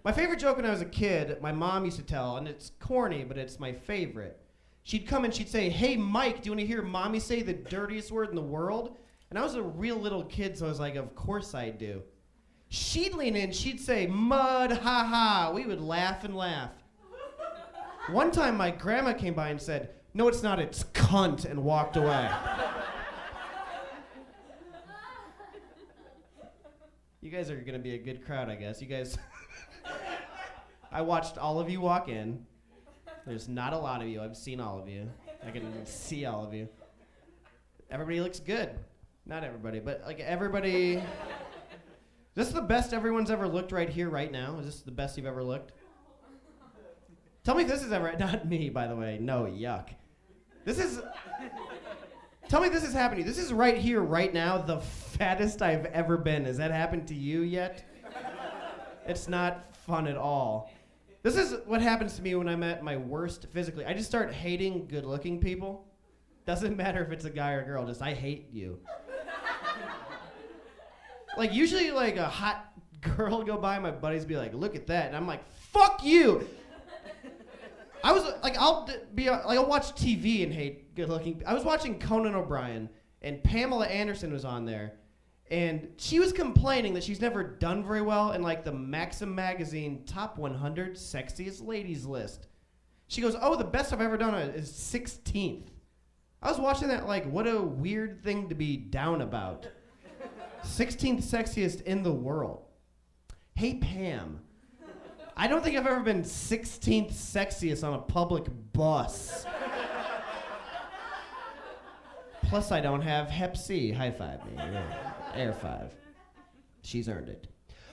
E: My favorite joke when I was a kid, my mom used to tell, and it's corny, but it's my favorite. She'd come and she'd say, "Hey, Mike, do you want to hear Mommy say the dirtiest word in the world?" And I was a real little kid, so I was like, of course I do. She'd lean in, she'd say, "Mud, ha ha." We would laugh and laugh. One time my grandma came by and said, "No, it's not, it's cunt," and walked away. You guys are gonna be a good crowd, I guess. You guys, I watched all of you walk in. There's not a lot of you. I've seen all of you. I can see all of you. Everybody looks good. Not everybody, but everybody. Is this the best everyone's ever looked right here, right now? Is this the best you've ever looked? Tell me if this is ever, not me, by the way. No, yuck. Tell me if this is happening. This is right here, right now, the fattest I've ever been. Has that happened to you yet? It's not fun at all. This is what happens to me when I'm at my worst physically. I just start hating good-looking people. Doesn't matter if it's a guy or a girl, just I hate you. Usually a hot girl would go by, my buddies would be like, "Look at that," and I'm like, "Fuck you!" I was I'll watch TV and hate good-looking. I was watching Conan O'Brien, and Pamela Anderson was on there, and she was complaining that she's never done very well in the Maxim magazine top 100 sexiest ladies list. She goes, "Oh, the best I've ever done is 16th." I was watching that what a weird thing to be down about. 16th sexiest in the world. Hey, Pam. I don't think I've ever been 16th sexiest on a public bus. Plus, I don't have Hep C. High five me. Yeah. Air five. She's earned it.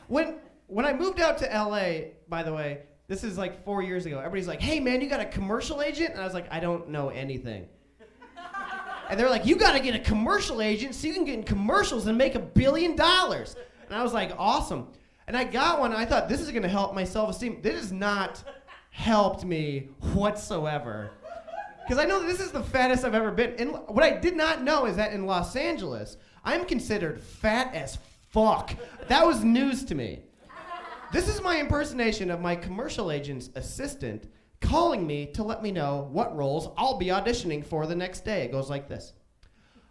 E: When I moved out to LA, by the way, this is 4 years ago, everybody's like, "Hey, man, you got a commercial agent?" And I was like, "I don't know anything." And they're like, "You got to get a commercial agent so you can get in commercials and make $1 billion. And I was like, "Awesome." And I got one, and I thought, this is going to help my self-esteem. This has not helped me whatsoever. Because I know that this is the fattest I've ever been. And what I did not know is that in Los Angeles, I'm considered fat as fuck. That was news to me. This is my impersonation of my commercial agent's assistant calling me to let me know what roles I'll be auditioning for the next day. It goes like this.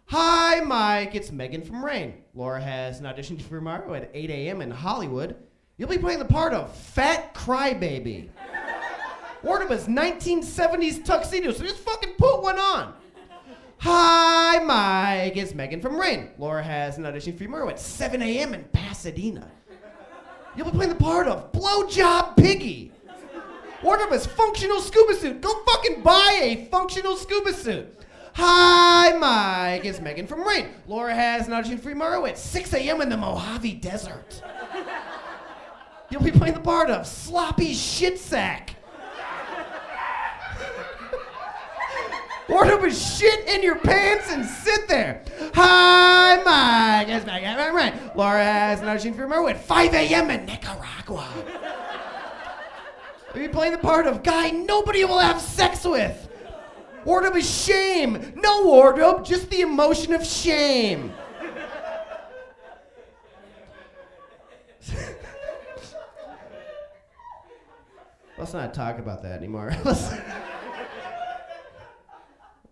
E: "Hi, Mike. It's Megan from Rain. Laura has an audition for tomorrow at 8 a.m. in Hollywood. You'll be playing the part of Fat Crybaby." Ordered his 1970s tuxedo, so just fucking put one on. Hi, Mike. It's Megan from Rain. Laura has an audition for you tomorrow at 7 a.m. in Pasadena. You'll be playing the part of Blowjob Piggy. Ordered his functional scuba suit. Go fucking buy a functional scuba suit. Hi, Mike. It's Megan from Rain. Laura has an audition for you tomorrow at 6 a.m. in the Mojave Desert. You'll be playing the part of Sloppy Shit Sack. Order up a shit in your pants and sit there. Hi, Mike. It's Megan from Rain. Laura has an audition for you tomorrow at 5 a.m. in Nicaragua. You'll be playing the part of guy nobody will have sex with. Wardrobe is shame. No wardrobe, just the emotion of shame. Let's not talk about that anymore.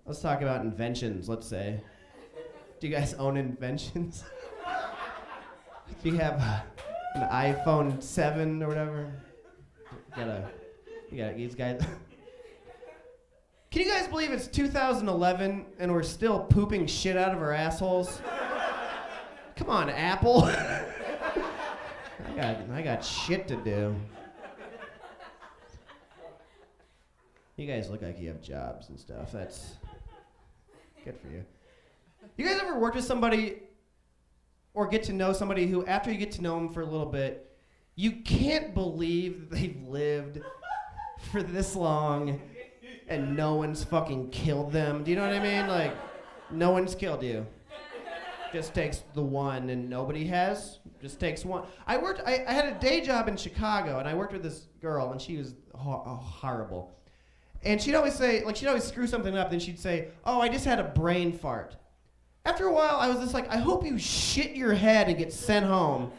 E: Let's talk about inventions, let's say. Do you guys own inventions? Do you have an iPhone 7 or whatever? You got these guys. Can you guys believe it's 2011 and we're still pooping shit out of our assholes? Come on, Apple. I got shit to do. You guys look like you have jobs and stuff. That's good for you. You guys ever worked with somebody or get to know somebody who, after you get to know them for a little bit, you can't believe that they've lived for this long and no one's fucking killed them? Do you know what I mean? Like, no one's killed you. Just takes the one, and nobody has. Just takes one. I had a day job in Chicago, and I worked with this girl, and she was horrible. And she'd always say, like, she'd always screw something up, then she'd say, "Oh, I just had a brain fart." After a while, I was just like, I hope you shit your head and get sent home,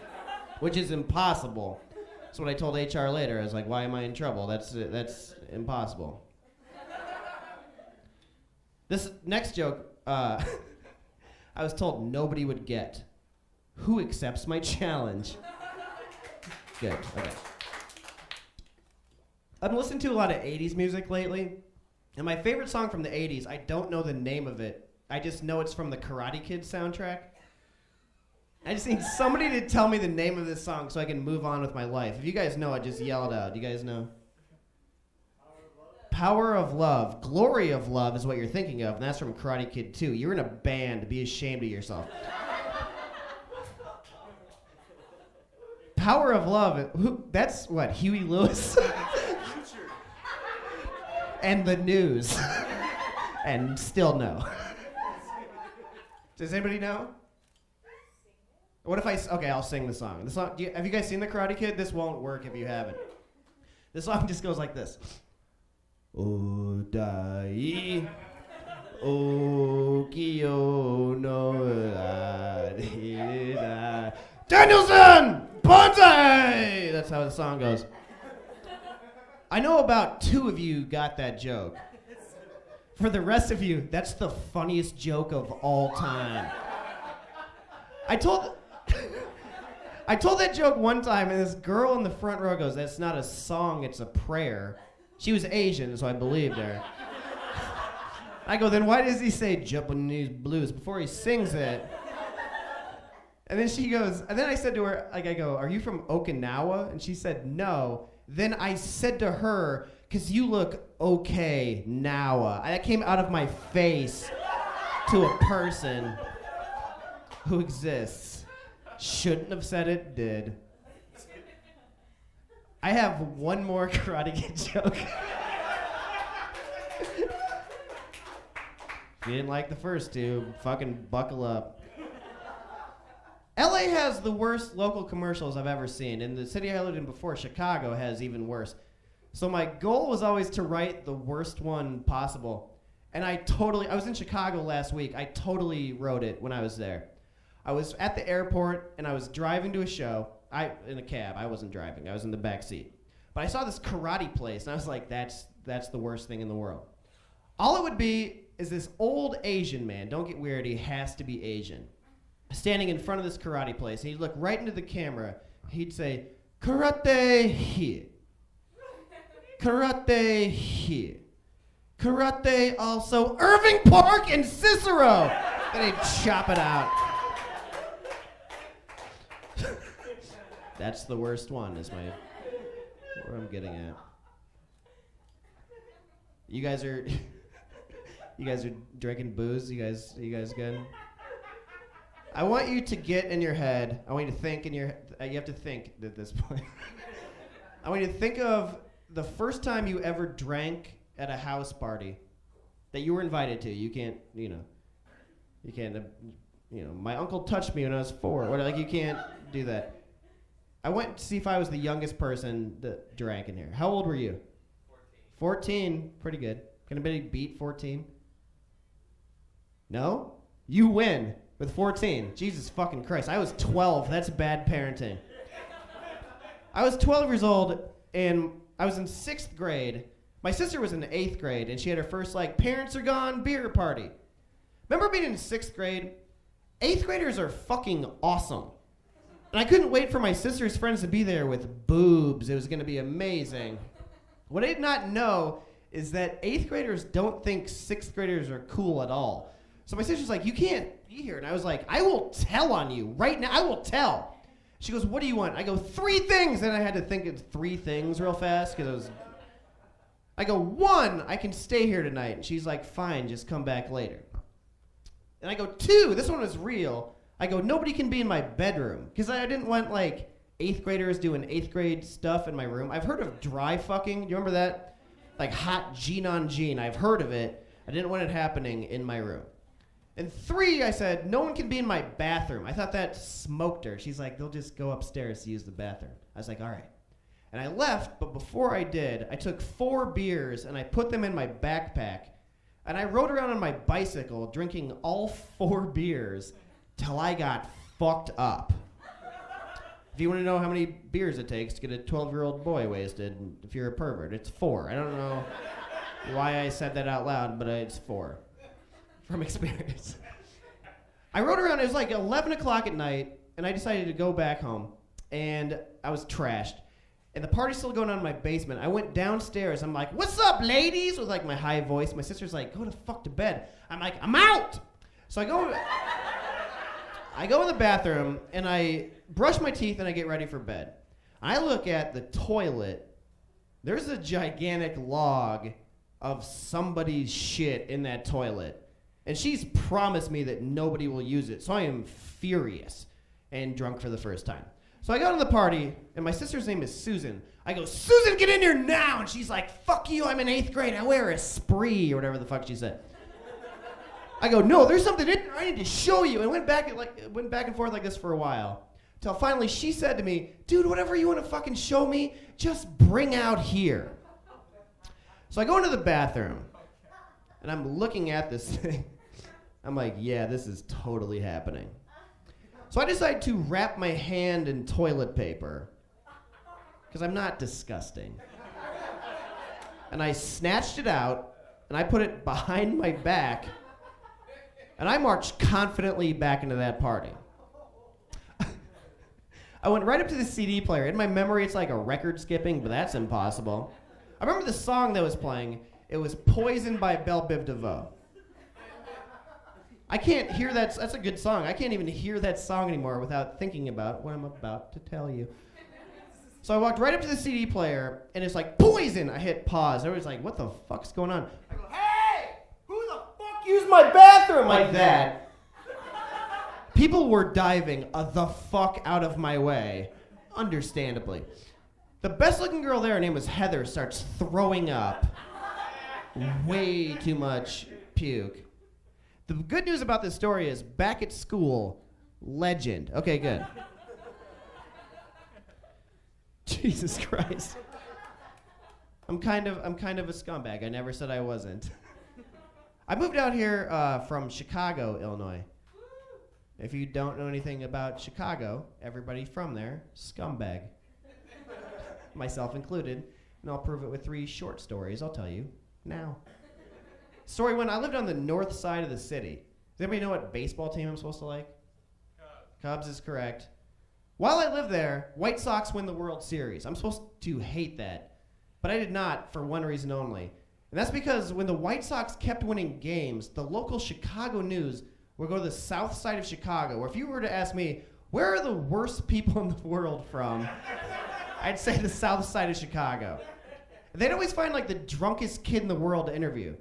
E: which is impossible. That's what I told HR later. I was like, why am I in trouble? That's impossible. This next joke, I was told nobody would get. Who accepts my challenge? Good, okay. I've been listening to a lot of 80s music lately, and my favorite song from the 80s, I don't know the name of it. I just know it's from the Karate Kid soundtrack. I just need somebody to tell me the name of this song so I can move on with my life. If you guys know it, just yell it out. Do you guys know? Power of Love. Glory of Love is what you're thinking of, and that's from Karate Kid 2. You're in a band. Be ashamed of yourself. Power of Love. That's what? Huey Lewis? And the News. And still no. Does anybody know? What if okay, I'll sing the song. The song. Have you guys seen The Karate Kid? This won't work if you haven't. The song just goes like this. Odai, Okiyo no Adida. Danielson! Bonsai! That's how the song goes. I know about 2 of you got that joke. For the rest of you, that's the funniest joke of all time. I told that joke one time, and this girl in the front row goes, "That's not a song, it's a prayer." She was Asian, so I believed her. I go, "Then why does he say Japanese blues before he sings it?" And then she goes, and then I said to her, like, I go, "Are you from Okinawa?" And she said, "No." Then I said to her, "'Cause you look okay now." That came out of my face to a person who exists. Shouldn't have said it, did. I have one more Karate Kid joke. If you didn't like the first 2, fucking buckle up. LA has the worst local commercials I've ever seen, and the city I lived in before, Chicago, has even worse. So my goal was always to write the worst one possible. And I was in Chicago last week. I totally wrote it when I was there. I was at the airport, and I was driving to a show. In a cab. I wasn't driving. I was in the back seat. But I saw this karate place, and I was like, that's the worst thing in the world. All it would be is this old Asian man. Don't get weird. He has to be Asian. Standing in front of this karate place. He'd look right into the camera. He'd say, "Karate here. Karate here. Karate also Irving Park and Cicero. Then he'd chop it out. That's the worst one, is where I'm getting at. You guys are drinking booze? You guys good? I want you to get in your head. I want you to think in your you have to think at this point. I want you to think of the first time you ever drank at a house party that you were invited to. You can't, my uncle touched me when I was 4. You can't do that. I went to see if I was the youngest person that drank in here. How old were you? 14. Pretty good. Can anybody beat 14? No? You win with 14. Jesus fucking Christ. I was 12. That's bad parenting. I was 12 years old, and I was in 6th grade. My sister was in 8th grade, and she had her first, parents are gone beer party. Remember being in 6th grade? 8th graders are fucking awesome. And I couldn't wait for my sister's friends to be there with boobs. It was going to be amazing. What I did not know is that 8th graders don't think 6th graders are cool at all. So my sister's like, you can't be here. And I was like, I will tell on you right now. I will tell. She goes, what do you want? I go, 3 things. Then I had to think of 3 things real fast because I go, 1, I can stay here tonight. And she's like, fine, just come back later. And I go, 2, this one was real. I go, nobody can be in my bedroom. Because I didn't want, 8th graders doing 8th grade stuff in my room. I've heard of dry fucking. Do you remember that? Hot gene on gene. I've heard of it. I didn't want it happening in my room. And 3, I said, no one can be in my bathroom. I thought that smoked her. She's like, they'll just go upstairs to use the bathroom. I was like, all right. And I left, but before I did, I took 4 beers and I put them in my backpack. And I rode around on my bicycle drinking all 4 beers till I got fucked up. If you want to know how many beers it takes to get a 12-year-old boy wasted, if you're a pervert, it's 4. I don't know why I said that out loud, but it's 4 from experience. I rode around, it was 11 o'clock at night, and I decided to go back home, and I was trashed. And the party's still going on in my basement. I went downstairs. I'm like, what's up, ladies? With my high voice. My sister's like, go the fuck to bed. I'm like, I'm out. So I go in the bathroom, and I brush my teeth, and I get ready for bed. I look at the toilet. There's a gigantic log of somebody's shit in that toilet. And she's promised me that nobody will use it. So I am furious and drunk for the first time. So I got to the party, and my sister's name is Susan. I go, Susan, get in here now! And she's like, fuck you, I'm in 8th grade. I wear a spree, or whatever the fuck she said. I go, no, there's something in there I need to show you. And went back and forth like this for a while. Till finally she said to me, dude, whatever you want to fucking show me, just bring out here. So I go into the bathroom, and I'm looking at this thing. I'm like, yeah, this is totally happening. So I decide to wrap my hand in toilet paper, because I'm not disgusting. And I snatched it out, and I put it behind my back, and I marched confidently back into that party. I went right up to the CD player. In my memory, it's like a record skipping, but that's impossible. I remember the song that was playing. It was Poison by Belle Biv DeVoe. I can't hear that. That's a good song. I can't even hear that song anymore without thinking about what I'm about to tell you. So I walked right up to the CD player, and it's like, Poison! I hit pause. Everybody's like, what the fuck's going on? I go, hey! Who the fuck used my bathroom like that? People were diving the fuck out of my way, understandably. The best-looking girl there, her name was Heather, starts throwing up way too much puke. The good news about this story is, back at school, legend. Okay, good. Jesus Christ. I'm kind of a scumbag. I never said I wasn't. I moved out here from Chicago, Illinois. If you don't know anything about Chicago, everybody from there, scumbag. Myself included. And I'll prove it with 3 short stories. I'll tell you now. Story 1, I lived on the north side of the city. Does anybody know what baseball team I'm supposed to like? Cubs is correct. While I lived there, White Sox win the World Series. I'm supposed to hate that. But I did not for one reason only. And that's because when the White Sox kept winning games, the local Chicago news would go to the south side of Chicago, where if you were to ask me, where are the worst people in the world from? I'd say the south side of Chicago. They'd always find like the drunkest kid in the world to interview.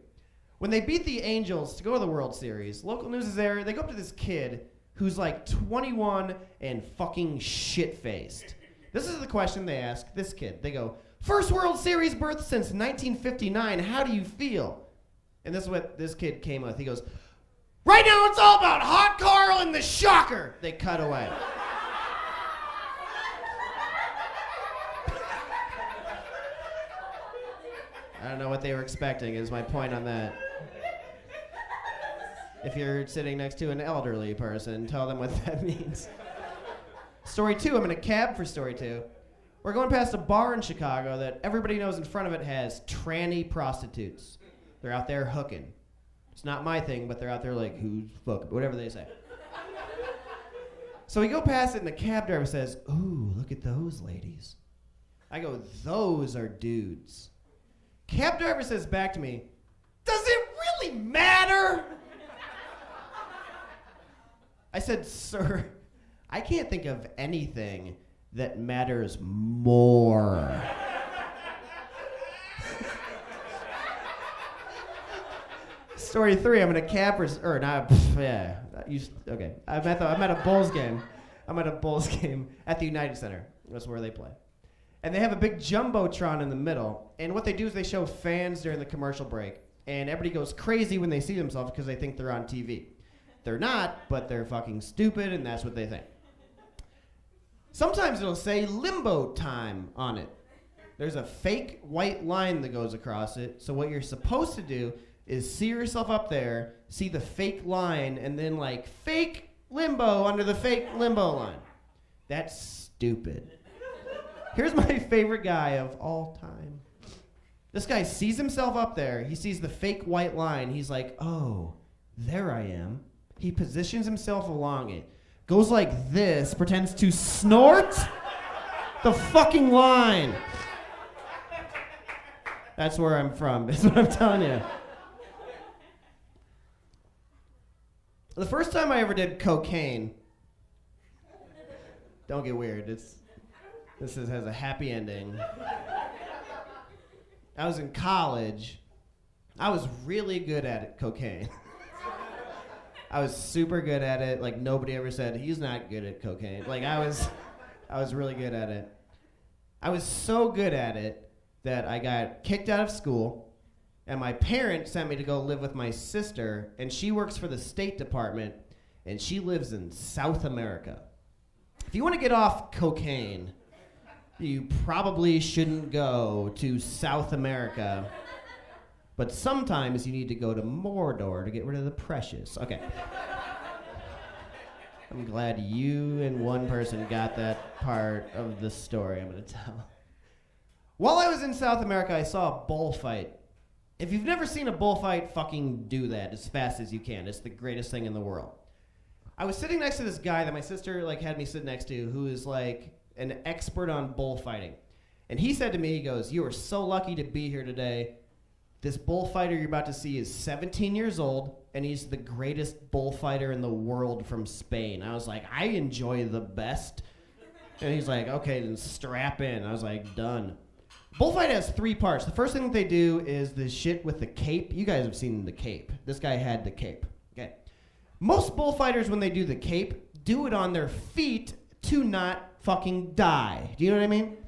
E: When they beat the Angels to go to the World Series, local news is there, they go up to this kid who's like 21 and fucking shit-faced. This is the question they ask this kid. They go, first World Series berth since 1959, how do you feel? And this is what this kid came with. He goes, right now it's all about Hot Carl and the Shocker. They cut away. I don't know what they were expecting is my point on that. If you're sitting next to an elderly person, tell them what that means. Story 2, I'm in a cab for story 2. We're going past a bar in Chicago that everybody knows in front of it has tranny prostitutes. They're out there hooking. It's not my thing, but they're out there like, who's fucking, whatever they say. So we go past it and the cab driver says, ooh, look at those ladies. I go, those are dudes. Cab driver says back to me, does it really matter? I said, sir, I can't think of anything that matters more. Story 3, I'm in a cab for, okay. I'm at a Bulls game. I'm at a Bulls game at the United Center. That's where they play. And they have a big Jumbotron in the middle. And what they do is they show fans during the commercial break. And everybody goes crazy when they see themselves because they think they're on TV. They're not, but they're fucking stupid, and that's what they think. Sometimes it'll say limbo time on it. There's a fake white line that goes across it. So what you're supposed to do is see yourself up there, see the fake line, and then like fake limbo under the fake limbo line. That's stupid. Here's my favorite guy of all time. This guy sees himself up there. He sees the fake white line. He's like, oh, there I am. He positions himself along it. Goes like this, pretends to snort the fucking line. That's where I'm from. That's what I'm telling you. The first time I ever did cocaine, don't get weird. This has a happy ending. I was in college. I was really good at it, cocaine. I was super good at it. Like nobody ever said he's not good at cocaine. Like I was really good at it. I was so good at it that I got kicked out of school, and my parents sent me to go live with my sister, and she works for the State Department, and she lives in South America. If you want to get off cocaine, you probably shouldn't go to South America. But sometimes you need to go to Mordor to get rid of the precious. Okay. I'm glad you and one person got that part of the story I'm going to tell. While I was in South America, I saw a bullfight. If you've never seen a bullfight, fucking do that as fast as you can. It's the greatest thing in the world. I was sitting next to this guy that my sister had me sit next to, who is like an expert on bullfighting. And he said to me, he goes, you are so lucky to be here today. This bullfighter you're about to see is 17 years old, and he's the greatest bullfighter in the world from Spain. I was like, I enjoy the best. And he's like, okay, then strap in. I was like, done. Bullfight has 3 parts. The first thing that they do is the shit with the cape. You guys have seen the cape. This guy had the cape. Okay. Most bullfighters, when they do the cape, do it on their feet to not fucking die. Do you know what I mean?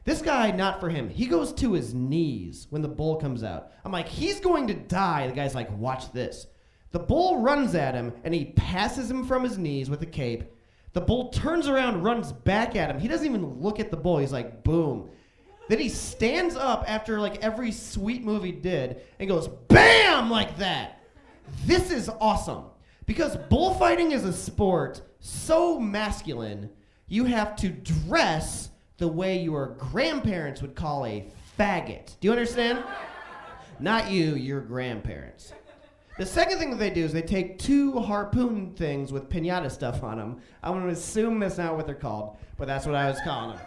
E: This guy, not for him. He goes to his knees when the bull comes out. I'm like, he's going to die. The guy's like, watch this. The bull runs at him, and he passes him from his knees with the cape. The bull turns around, runs back at him. He doesn't even look at the bull. He's like, boom. Then he stands up after every sweet move he did and goes, bam, like that. This is awesome. Because bullfighting is a sport so masculine, you have to dress the way your grandparents would call a faggot. Do you understand? Not you, your grandparents. The second thing that they do is they take 2 harpoon things with piñata stuff on them. I'm going to assume that's not what they're called, but that's what I was calling them.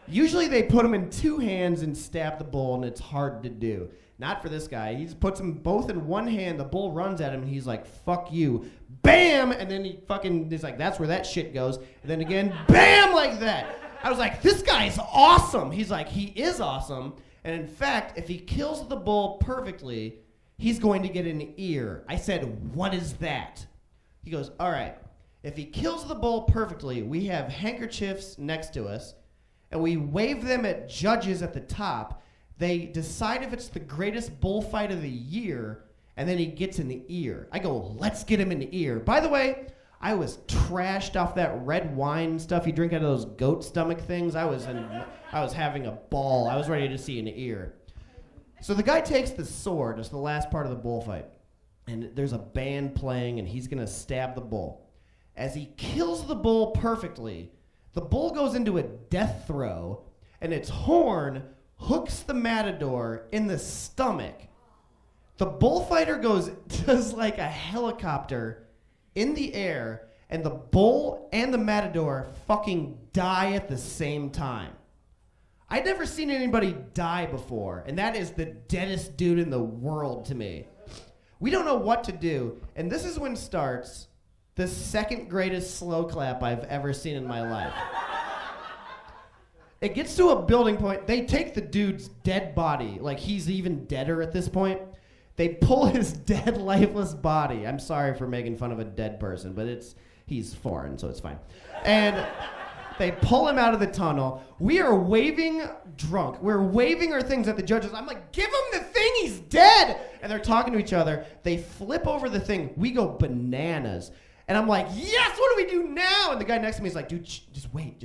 E: Usually they put them in two hands and stab the bull, and it's hard to do. Not for this guy. He just puts them both in one hand. The bull runs at him, and he's like, fuck you. Bam! And then he fucking is like, that's where that shit goes. And then again, bam! Like that. I was like, this guy's awesome. He's like, he is awesome. And in fact, if he kills the bull perfectly, he's going to get an ear. I said, what is that? He goes, all right. If he kills the bull perfectly, we have handkerchiefs next to us, and we wave them at judges at the top. They decide if it's the greatest bullfight of the year, and then he gets an ear. I go, let's get him an ear. By the way, I was trashed off that red wine stuff you drink out of those goat stomach things. I was having a ball. I was ready to see an ear. So the guy takes the sword. It's the last part of the bullfight. And there's a band playing, and he's going to stab the bull. As he kills the bull perfectly, the bull goes into a death throw, and its horn hooks the matador in the stomach. The bullfighter does like a helicopter in the air, and the bull and the matador fucking die at the same time. I'd never seen anybody die before, and that is the deadest dude in the world to me. We don't know what to do, and this is when starts the second greatest slow clap I've ever seen in my life. It gets to a building point. They take the dude's dead body, like he's even deader at this point. They pull his dead, lifeless body. I'm sorry for making fun of a dead person, but he's foreign, so it's fine. And they pull him out of the tunnel. We are waving drunk. We're waving our things at the judges. I'm like, give him the thing, he's dead! And they're talking to each other. They flip over the thing. We go bananas. And I'm like, yes, what do we do now? And the guy next to me is like, dude, just wait.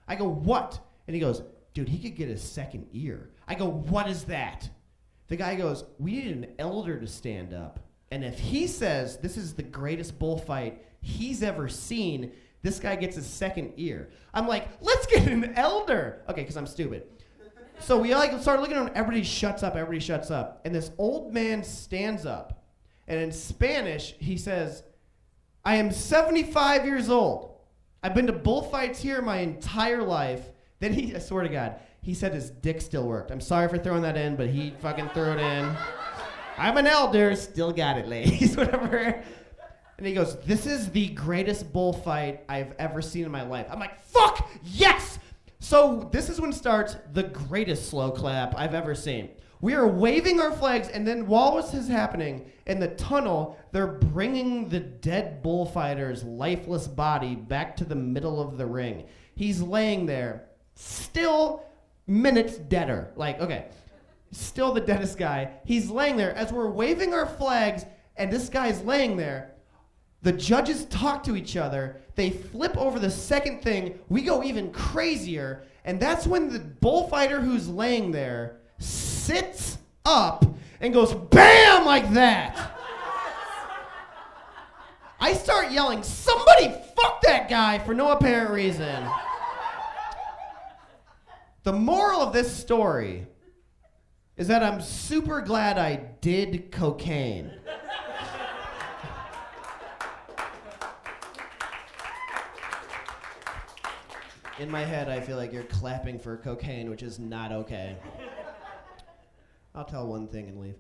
E: I go, what? And he goes, dude, he could get a second ear. I go, what is that? The guy goes, we need an elder to stand up. And if he says this is the greatest bullfight he's ever seen, this guy gets a second ear. I'm like, let's get an elder. Okay, because I'm stupid. So we like start looking around, everybody shuts up. And this old man stands up. And in Spanish, he says, I am 75 years old. I've been to bullfights here my entire life. Then I swear to God, he said his dick still worked. I'm sorry for throwing that in, but he fucking threw it in. I'm an elder, still got it, ladies, whatever. And he goes, this is the greatest bullfight I've ever seen in my life. I'm like, fuck, yes! So this is when starts the greatest slow clap I've ever seen. We are waving our flags, and then while this is happening, in the tunnel, they're bringing the dead bullfighter's lifeless body back to the middle of the ring. He's laying there, still minutes deader. Like, okay, still the deadest guy. He's laying there. As we're waving our flags, and this guy's laying there, the judges talk to each other. They flip over the second thing. We go even crazier, and that's when the bullfighter who's laying there sits up and goes bam like that. I start yelling, somebody fuck that guy for no apparent reason. The moral of this story is that I'm super glad I did cocaine. In my head, I feel like you're clapping for cocaine, which is not okay. I'll tell one thing and leave.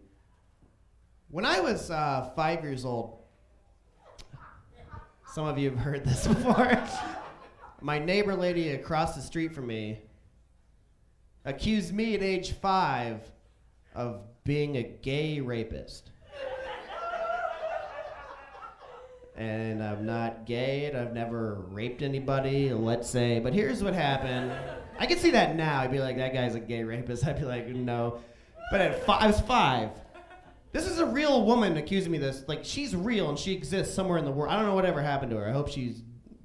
E: When I was 5 years old, some of you have heard this before, my neighbor lady across the street from me accused me at age 5 of being a gay rapist. And I'm not gay, and I've never raped anybody, let's say. But here's what happened. I can see that now. I'd be like, that guy's a gay rapist. I'd be like, no. But I was 5. This is a real woman accusing me of this. Like, she's real, and she exists somewhere in the world. I don't know whatever happened to her. I hope she's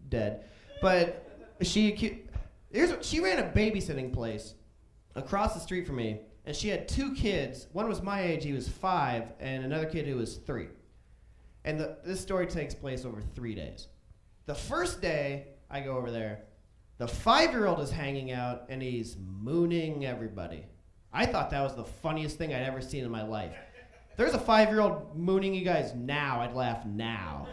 E: dead. But she ran a babysitting place across the street from me, and she had 2 kids. One was my age, he was 5, and another kid who was 3. And this story takes place over 3 days. The first day I go over there, the 5-year-old is hanging out, and he's mooning everybody. I thought that was the funniest thing I'd ever seen in my life. If there's a 5-year-old mooning you guys now, I'd laugh now.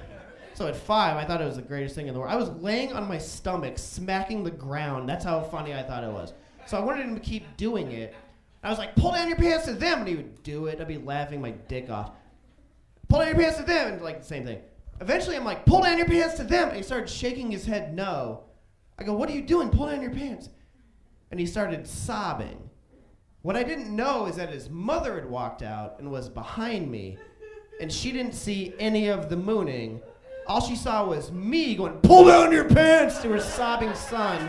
E: So at 5, I thought it was the greatest thing in the world. I was laying on my stomach, smacking the ground. That's how funny I thought it was. So I wanted him to keep doing it. I was like, pull down your pants to them. And he would do it. I'd be laughing my dick off. Pull down your pants to them. And like the same thing. Eventually, I'm like, pull down your pants to them. And he started shaking his head no. I go, what are you doing? Pull down your pants. And he started sobbing. What I didn't know is that his mother had walked out and was behind me. And she didn't see any of the mooning. All she saw was me going, pull down your pants to her sobbing son.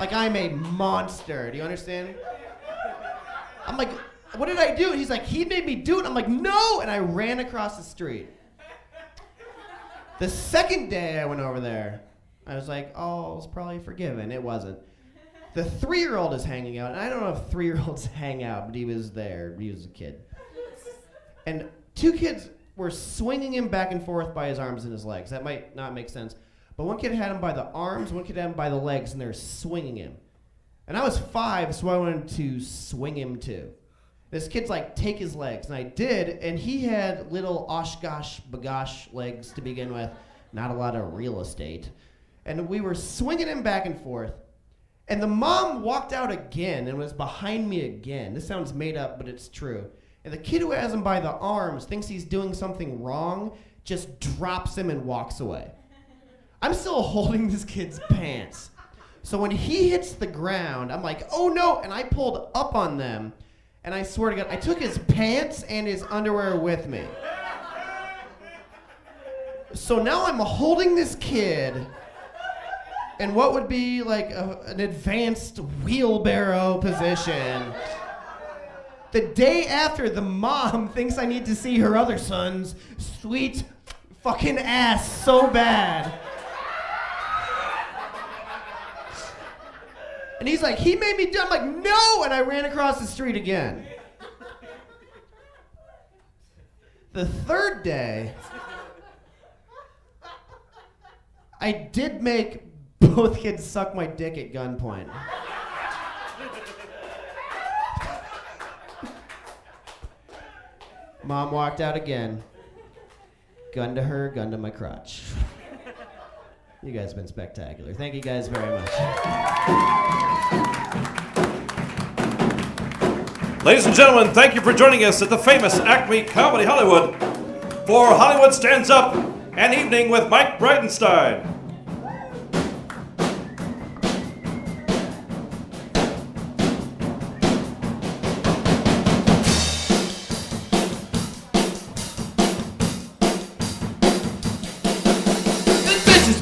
E: Like I'm a monster. Do you understand? I'm like, what did I do? And he's like, he made me do it. I'm like, no. And I ran across the street. The second day I went over there, I was like, oh, I was probably forgiven. It wasn't. The 3-year-old is hanging out. And I don't know if 3-year-olds hang out, but he was there. He was a kid. And 2 kids were swinging him back and forth by his arms and his legs. That might not make sense. But one kid had him by the arms, one kid had him by the legs, and they were swinging him. And I was 5, so I wanted to swing him too. This kid's like, take his legs. And I did, and he had little oshkosh bagosh legs to begin with. Not a lot of real estate. And we were swinging him back and forth. And the mom walked out again and was behind me again. This sounds made up, but it's true. And the kid who has him by the arms thinks he's doing something wrong, just drops him and walks away. I'm still holding this kid's pants. So when he hits the ground, I'm like, oh no, and I pulled up on them, and I swear to God, I took his pants and his underwear with me. So now I'm holding this kid in what would be like an advanced wheelbarrow position. The day after, the mom thinks I need to see her other son's sweet fucking ass so bad. And he's like, he made me do it. I'm like, no! And I ran across the street again. The third day, I did make both kids suck my dick at gunpoint. Mom walked out again. Gun to her, gun to my crotch. You guys have been spectacular. Thank you guys very much.
A: Ladies and gentlemen, thank you for joining us at the Famous ACME Comedy Hollywood for Hollywood Stands Up, an evening with Mike Bridenstine.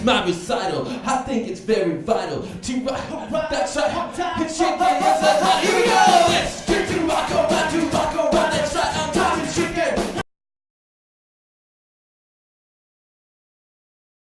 F: My recital, I think it's very vital to that's right, and shake your hands like, here we go!